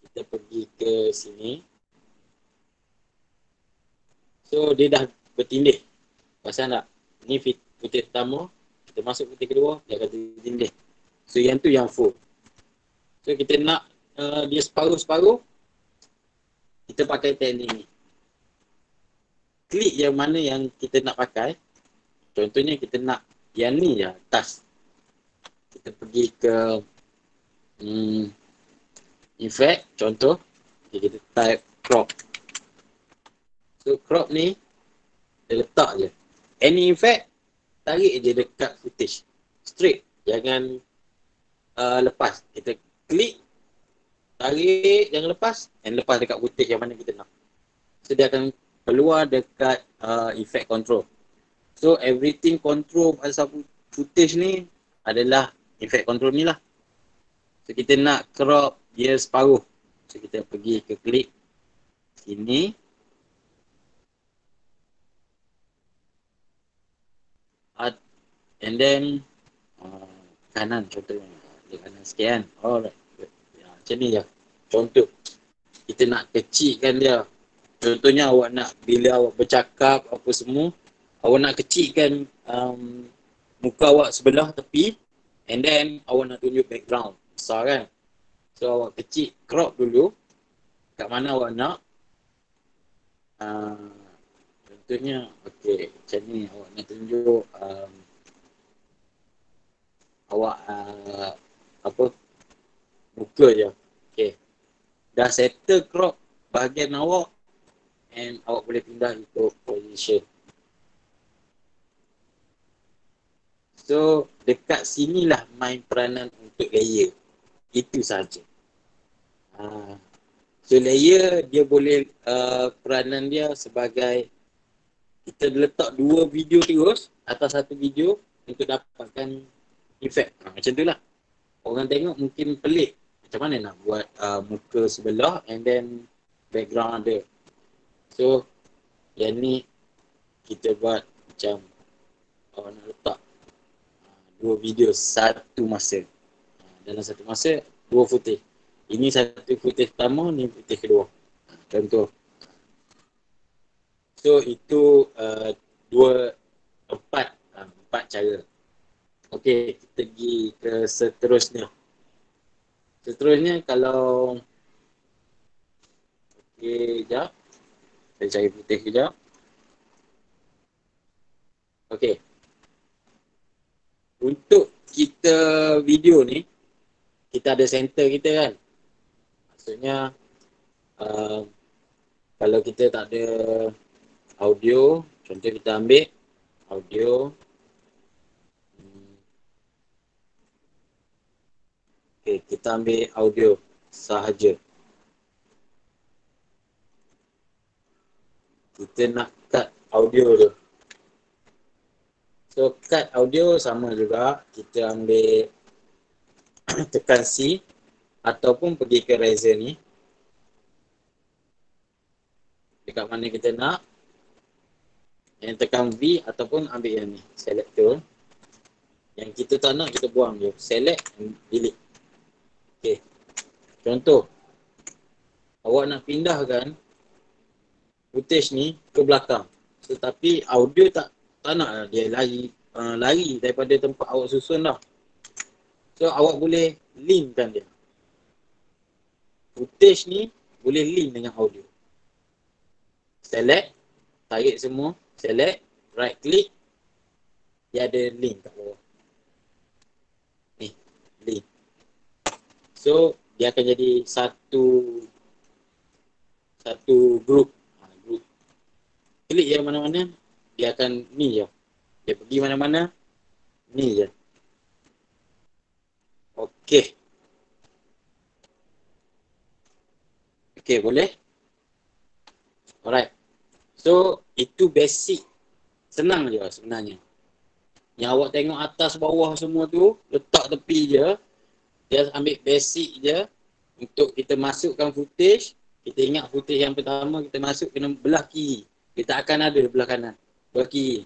kita pergi ke sini. So dia dah bertindih. Perasan tak? Ni footage pertama, kita masuk footage kedua, dia akan bertindih. So yang tu yang full. So kita nak dia separuh-separuh, kita pakai teknik ni. Klik yang mana yang kita nak pakai. Contohnya kita nak yang ni je atas. Kita pergi ke effect, contoh. Okay, kita type crop. So crop ni kita letak je. Any effect, tarik je dekat footage. Straight, jangan lepas. Kita klik, tarik, jangan lepas, and lepas dekat footage yang mana kita nak. So dia akan keluar dekat effect control. So everything control pasal footage ni adalah effect control ni lah. So kita nak crop dia separuh. So kita pergi ke klik sini. And then kanan contohnya. Belah kanan sikit kan. Alright. Ya, macam ni je. Contoh. Kita nak kecilkan dia. Contohnya awak nak, bila awak bercakap apa semua, awak nak kecilkan muka awak sebelah tepi, and then awak nak tunjuk background besar kan. So awak kecil, crop dulu kat mana awak nak. Contohnya, okay, macam ni awak nak tunjuk awak apa, muka je. Okay, dah settle crop bahagian awak, and awak boleh pindah ikut position. So dekat sinilah main peranan untuk layer. Itu saja. So layer dia boleh peranan dia sebagai kita letak dua video terus atas satu video untuk dapatkan efek. Macam tu lah. Orang tengok mungkin pelik. Macam mana nak buat muka sebelah and then background ada. So yang ni kita buat macam nak letak dua video satu masa. Dalam satu masa dua footage. Ini satu footage pertama, ni footage kedua. Contoh. So itu empat cara. Okey, kita pergi ke seterusnya. Seterusnya kalau okey, sekejap. Saya cari footage sekejap. Okey. Untuk kita video ni, kita ada center kita kan. Maksudnya kalau kita tak ada audio, contoh kita ambil audio. Okay, kita ambil audio sahaja. Kita nak cut audio tu. So cut audio sama juga, kita ambil tekan C ataupun pergi ke razor ni. Dekat mana kita nak. Yang tekan V ataupun ambil yang ni, select tool. Yang kita tak nak kita buang je, select and delete. Okay. Contoh. Awak nak pindahkan footage ni ke belakang. Tetapi audio tak nak lah dia lari daripada tempat awak susun dah. So awak boleh linkkan dia. Footage ni boleh link dengan audio. Select, tarik semua, select, right click, dia ada link kat bawah. Ni, link. So dia akan jadi satu group. Group. Klik je mana-mana, dia akan ni je. Dia pergi mana-mana, ni je. Okey. Okey, boleh? Alright. So, itu basic. Senang je sebenarnya. Yang awak tengok atas bawah semua tu, letak tepi je. Dia ambil basic je. Untuk kita masukkan footage. Kita ingat footage yang pertama kita masuk kena belah kiri. Kita akan ada belah kanan. Belah kiri.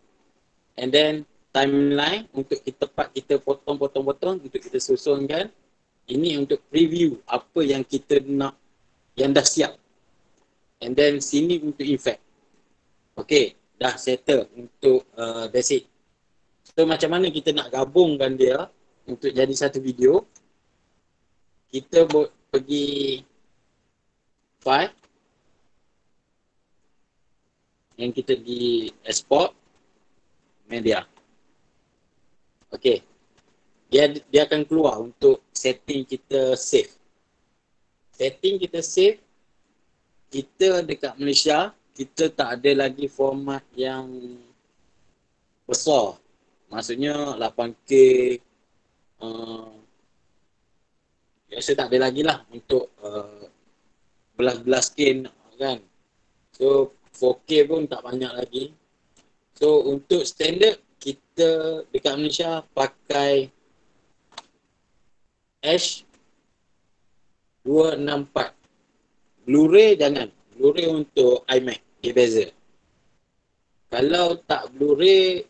And then timeline untuk kita potong-potong-potong untuk kita susunkan. Ini untuk preview apa yang kita nak, yang dah siap. And then sini untuk effect. Okay, dah settle untuk basic. So macam mana kita nak gabungkan dia untuk jadi satu video. Kita pergi file. Yang kita pergi export media. Okay. Dia akan keluar untuk setting kita save. Setting kita save. Kita dekat Malaysia, kita tak ada lagi format yang besar. Maksudnya 8K. Biasa tak ada lagi lah untuk belas-belas skin kan. So 4K pun tak banyak lagi. So untuk standard kita dekat Malaysia pakai H264. Blu-ray jangan. Blu-ray untuk iMac, dia beza. Kalau tak Blu-ray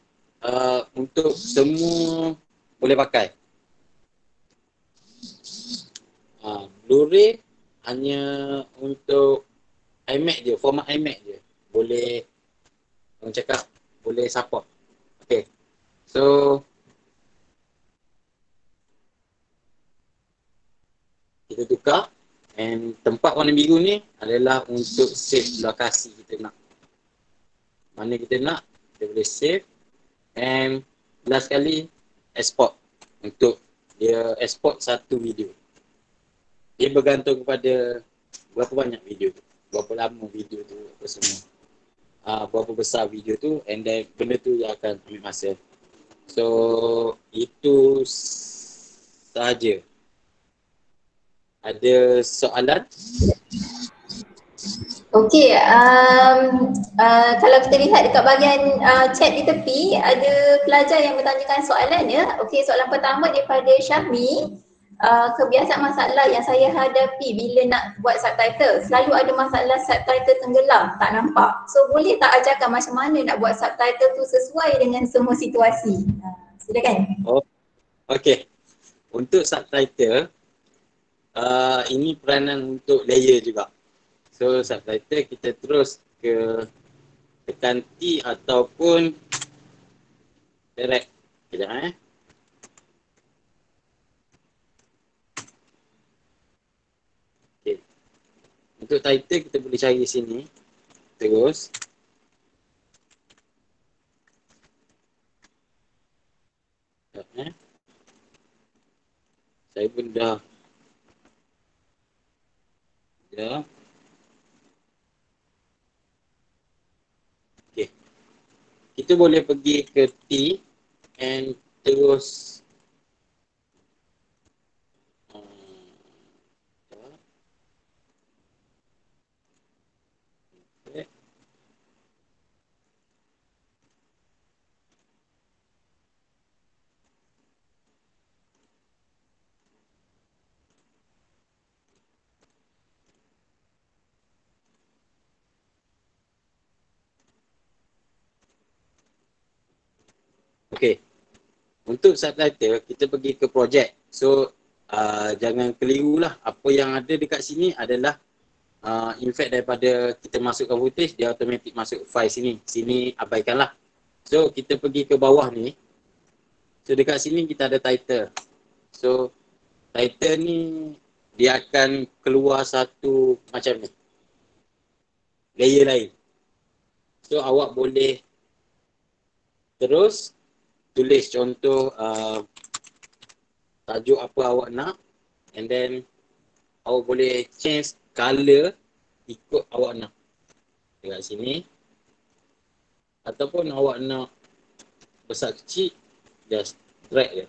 untuk semua boleh pakai. Blu-ray hanya untuk iMac je, format iMac je. Boleh, orang cakap, boleh support. Okay. So, kita tukar. And tempat warna biru ni adalah untuk save lokasi kita nak. Mana kita nak, kita boleh save. And last kali, export. Untuk dia export satu video. Dia bergantung kepada berapa banyak video tu. Berapa lama video tu, apa semua. Berapa besar video tu, and then benda tu yang akan ambil masa. So, itu sahaja. Ada soalan? Okey, kalau kita lihat dekat bahagian chat di tepi, ada pelajar yang bertanyakan soalan ya. Okey, soalan pertama daripada Syahmi. Kebiasaan masalah yang saya hadapi bila nak buat subtitle, selalu ada masalah subtitle tenggelam, tak nampak. So boleh tak ajarkan macam mana nak buat subtitle tu sesuai dengan semua situasi? Silakan. Oh, okey. Untuk subtitle, ini peranan untuk layer juga. So subtitle kita terus ke tekan T ataupun direct. Sekejap Okay. Untuk title kita boleh cari sini. Terus. Sekejap Saya pun dah. Okay. Kita boleh pergi ke T and terus okay. Untuk subtitle, kita pergi ke project. So, jangan keliru lah. Apa yang ada dekat sini adalah in fact daripada kita masukkan footage, dia automatic masuk file sini. Sini abaikanlah. So, kita pergi ke bawah ni. So, dekat sini kita ada title. So, title ni dia akan keluar satu macam ni. Layer lain. So, awak boleh terus tulis contoh tajuk apa awak nak, and then awak boleh change color ikut awak nak dekat sini, ataupun awak nak besar kecil, just drag je.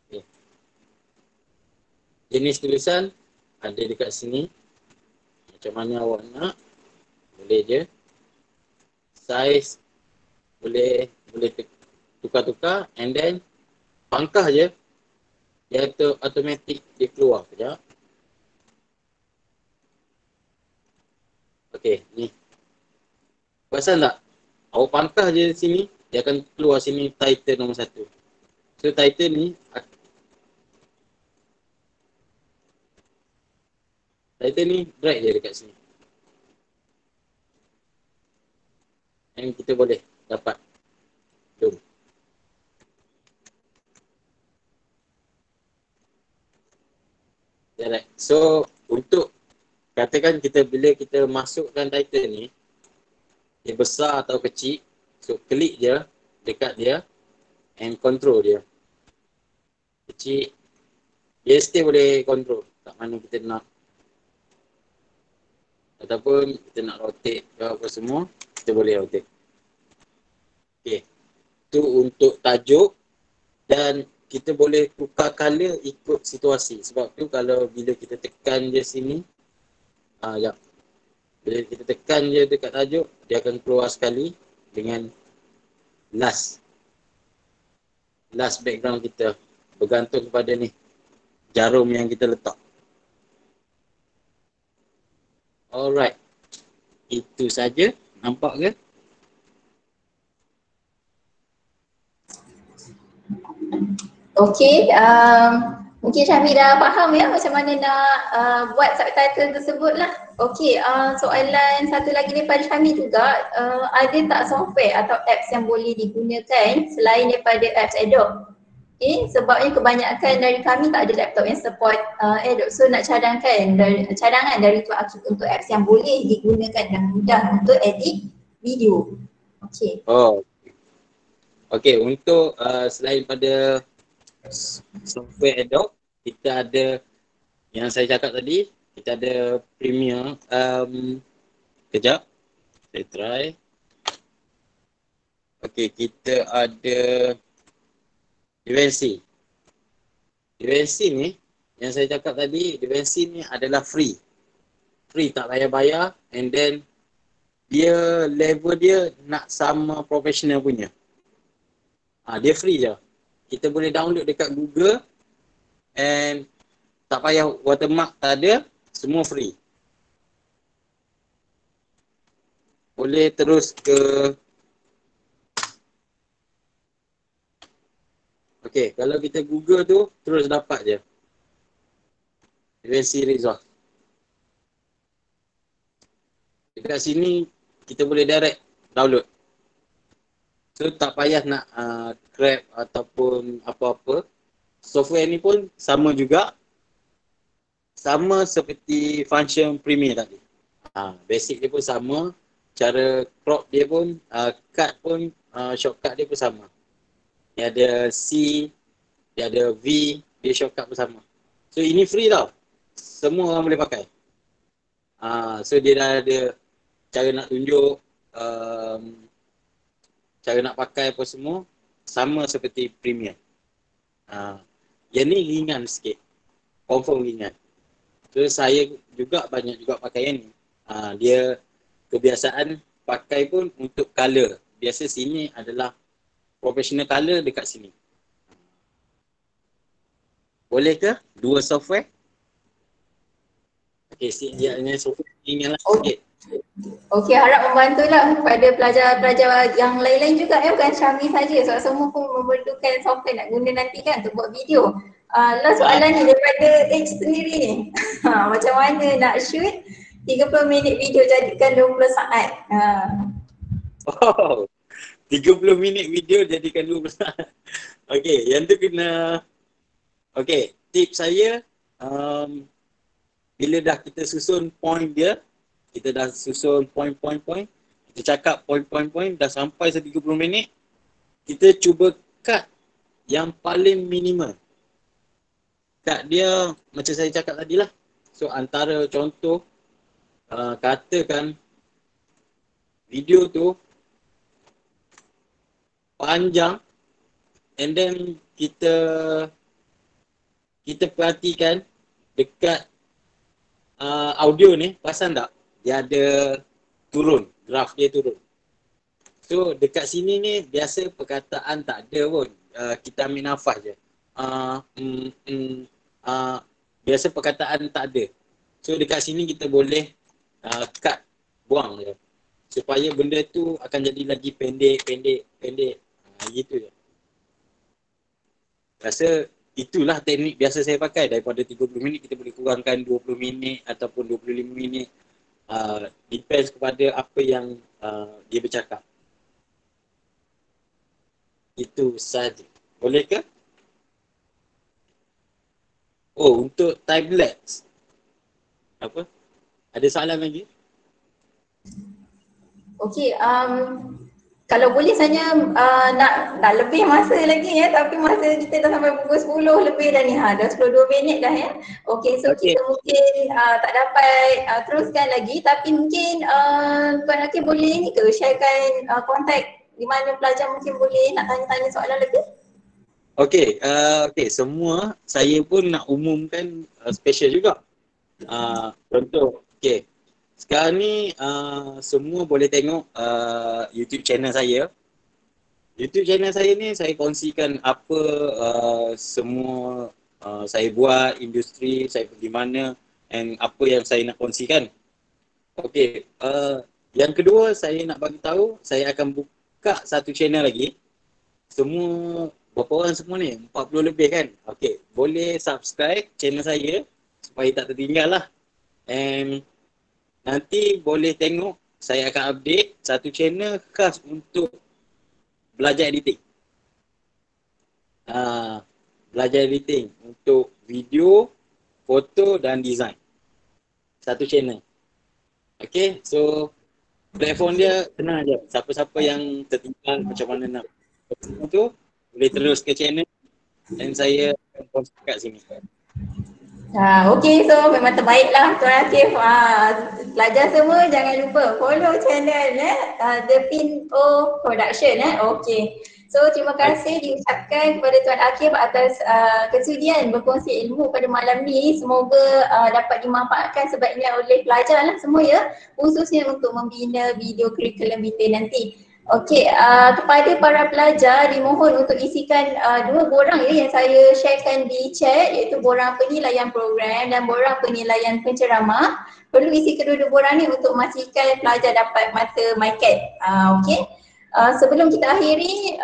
Okay. Jenis tulisan ada dekat sini, macam mana awak nak, boleh je. Size boleh tukar-tukar, and then pangkah je, dia automatic dia keluar. Sekejap. Okay, ni. Perasan tak? Awak pangkah je sini, dia akan keluar sini title nombor 1. So title ni, drag je dekat sini. And kita boleh dapat. Jom. Alright. So, untuk katakan bila kita masukkan title ni, dia besar atau kecil, so klik je dekat dia and control dia. Kecil, dia still boleh control kat mana kita nak. Ataupun kita nak rotate ke apa semua, kita boleh rotate. Okay, itu untuk tajuk, dan kita boleh tukar color ikut situasi. Sebab tu kalau bila kita tekan je sini, bila kita tekan je dekat tajuk, dia akan keluar sekali dengan last background kita, bergantung kepada ni jarum yang kita letak. Alright, itu saja. Nampak ke? Okey, Mungkin Syami dah faham ya macam mana nak buat subtitle tersebut lah. Okey, soalan satu lagi daripada Syami juga, ada tak software atau apps yang boleh digunakan selain daripada apps Adobe? Okay, sebabnya kebanyakan dari kami tak ada laptop yang support Adobe. So nak cadangan dari Tuan Akif untuk apps yang boleh digunakan dan mudah untuk edit video. Okey. Oh, okey. Untuk selain pada software Adobe, kita ada yang saya cakap tadi, kita ada Premiere. Kejap, saya try. Okey, kita ada DaVinci. DaVinci ni, yang saya cakap tadi, DaVinci ni adalah free. Free, tak payah bayar, and then dia level dia nak sama professional punya. Dia free je. Kita boleh download dekat Google and tak payah watermark, tak ada, semua free. Boleh terus ke okey, kalau kita Google tu terus dapat je. DaVinci Resolve. Dekat sini kita boleh direct download. So tak payah nak grab ataupun apa-apa. Software ni pun sama juga. Sama seperti function Premiere tadi. Basic dia pun sama. Cara crop dia pun, cut pun, shortcut dia pun sama. Dia ada C, dia ada V, dia shortcut pun sama. So ini free tau. Semua orang boleh pakai. So dia dah ada cara nak tunjuk, cara nak pakai apa semua sama seperti Premiere. Yang ni ringan sikit. Confirm ringan. So saya juga banyak juga pakai yang ni. Dia kebiasaan pakai pun untuk color. Biasa sini adalah professional color dekat sini. Boleh ke dua software? Okey, dia hanya software ringan lah sikit. Okey, harap membantulah kepada pelajar-pelajar yang lain-lain juga ya, bukan Syami saja. Sebab semua pun memerlukan software nak guna nanti kan untuk buat video. Lah soalan ni daripada H sendiri ni. Macam mana nak shoot 30 minit video jadikan 20 saat? Oh, 30 minit video jadikan 20 saat. Okey, yang tu kena. Okey, tips saya, bila dah kita susun point dia, kita dah susun point, kita cakap point, dah sampai 30 minit, kita cuba cut yang paling minimal. Cut dia macam saya cakap tadi lah. So antara contoh, katakan video tu panjang, and then kita perhatikan dekat audio ni, perasan tak? Dia ada turun, graf dia turun. So dekat sini ni biasa perkataan tak ada pun. Kita ambil nafas je. Biasa perkataan tak ada. So dekat sini kita boleh cut, buang je. Supaya benda tu akan jadi lagi pendek. Gitu je. Rasa itulah teknik biasa saya pakai. Daripada 30 minit kita boleh kurangkan 20 minit ataupun 25 minit. Depends kepada apa yang dia bercakap. Itu saja. Boleh ke? Oh, untuk time lapse. Apa? Ada soalan lagi? Okey, kalau boleh saya nak lebih masa lagi ya, tapi masa kita dah sampai pukul 10 lebih dah ni, dah 10-2 minit dah ya. Okey, so Okey. kita mungkin tak dapat teruskan lagi, tapi mungkin Tuan Akif boleh ni ke sharekan kontak di mana pelajar mungkin boleh nak tanya-tanya soalan lebih? Okey, semua saya pun nak umumkan special juga. Contoh, okey. Sekarang ni semua boleh tengok YouTube channel saya. YouTube channel saya ni saya kongsikan apa semua saya buat, industri, saya pergi mana, and apa yang saya nak kongsikan. Okey, yang kedua saya nak bagi tahu, saya akan buka satu channel lagi. Semua berapa orang semua ni? 40 lebih kan? Okay, boleh subscribe channel saya supaya tak tertinggal lah. And nanti boleh tengok saya akan update satu channel khas untuk belajar editing. Belajar editing untuk video, foto dan design. Satu channel. Okay, so platform dia senang je. Siapa-siapa yang tertinggal macam mana nak tu boleh terus ke channel dan saya akan post kat sini. Okay, so memang terbaiklah Tuan Akif. Pelajar semua jangan lupa follow channel The Pin-O Production. Okay. So terima kasih diucapkan kepada Tuan Akif atas kesudian berkongsi ilmu pada malam ni. Semoga dapat dimanfaatkan sebaiknya oleh pelajar lah semua ya, khususnya untuk membina video kurikulum kita nanti. Okey, kepada para pelajar dimohon untuk isikan 2 borang ya yang saya sharekan di chat, iaitu borang penilaian program dan borang penilaian penceramah. Perlu isi kedua-dua borang ni untuk memastikan pelajar dapat mata MyCAT. Okey. Sebelum kita akhiri,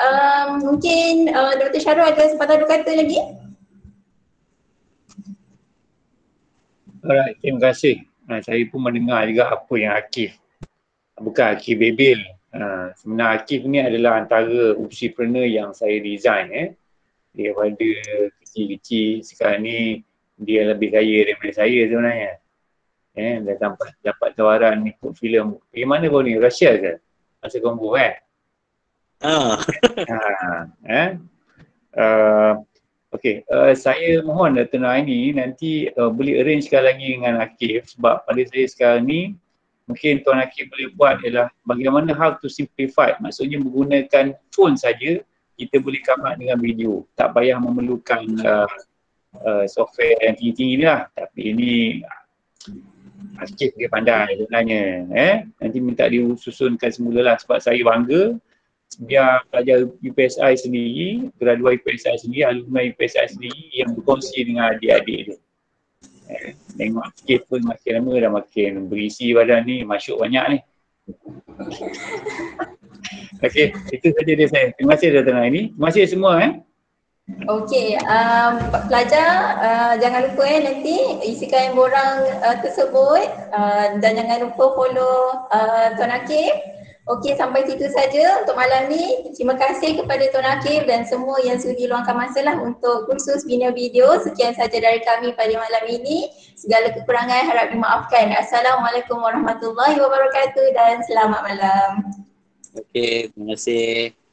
mungkin Dr. Syarul ada sepatah dua kata lagi? Alright, terima kasih. Saya pun mendengar juga apa yang Akif, bukan Akif Bebil. Sebenarnya Akif ni adalah antara opsipreneur yang saya design daripada kecil-kecil. Sekarang ni dia lebih kaya daripada saya sebenarnya. Dah dapat tawaran ikut filem. Pergi mana kau ni? Rusia ke? Masa Kongo Okey, saya mohon Dr. Noraini nanti boleh arrangekan lagi dengan Akif, sebab pada saya sekarang ni mungkin Tuan Akif boleh buat ialah bagaimana how to simplify. Maksudnya menggunakan phone saja kita boleh come up dengan video. Tak payah memerlukan software yang tinggi-tinggi lah. Tapi ini Akif dia pandai sebenarnya. Nanti minta disusunkan semula lah, sebab saya bangga biar pelajar UPSI sendiri, graduate UPSI sendiri, alumni UPSI sendiri yang berkongsi dengan adik-adik dia. Tengok Akif pun makin lama dah makin berisi badan ni, masuk banyak ni. Okey, itu saja dari saya. Terima kasih Dr. Noraini. Terima kasih semua Okey, pelajar jangan lupa nanti isikan borang tersebut dan jangan lupa follow Tuan Akif. Okey, sampai situ saja untuk malam ni. Terima kasih kepada Tuan Akif dan semua yang sudi luangkan masa lah untuk kursus bina video. Sekian saja dari kami pada malam ini. Segala kekurangan harap dimaafkan. Assalamualaikum warahmatullahi wabarakatuh dan selamat malam. Okey, terima kasih.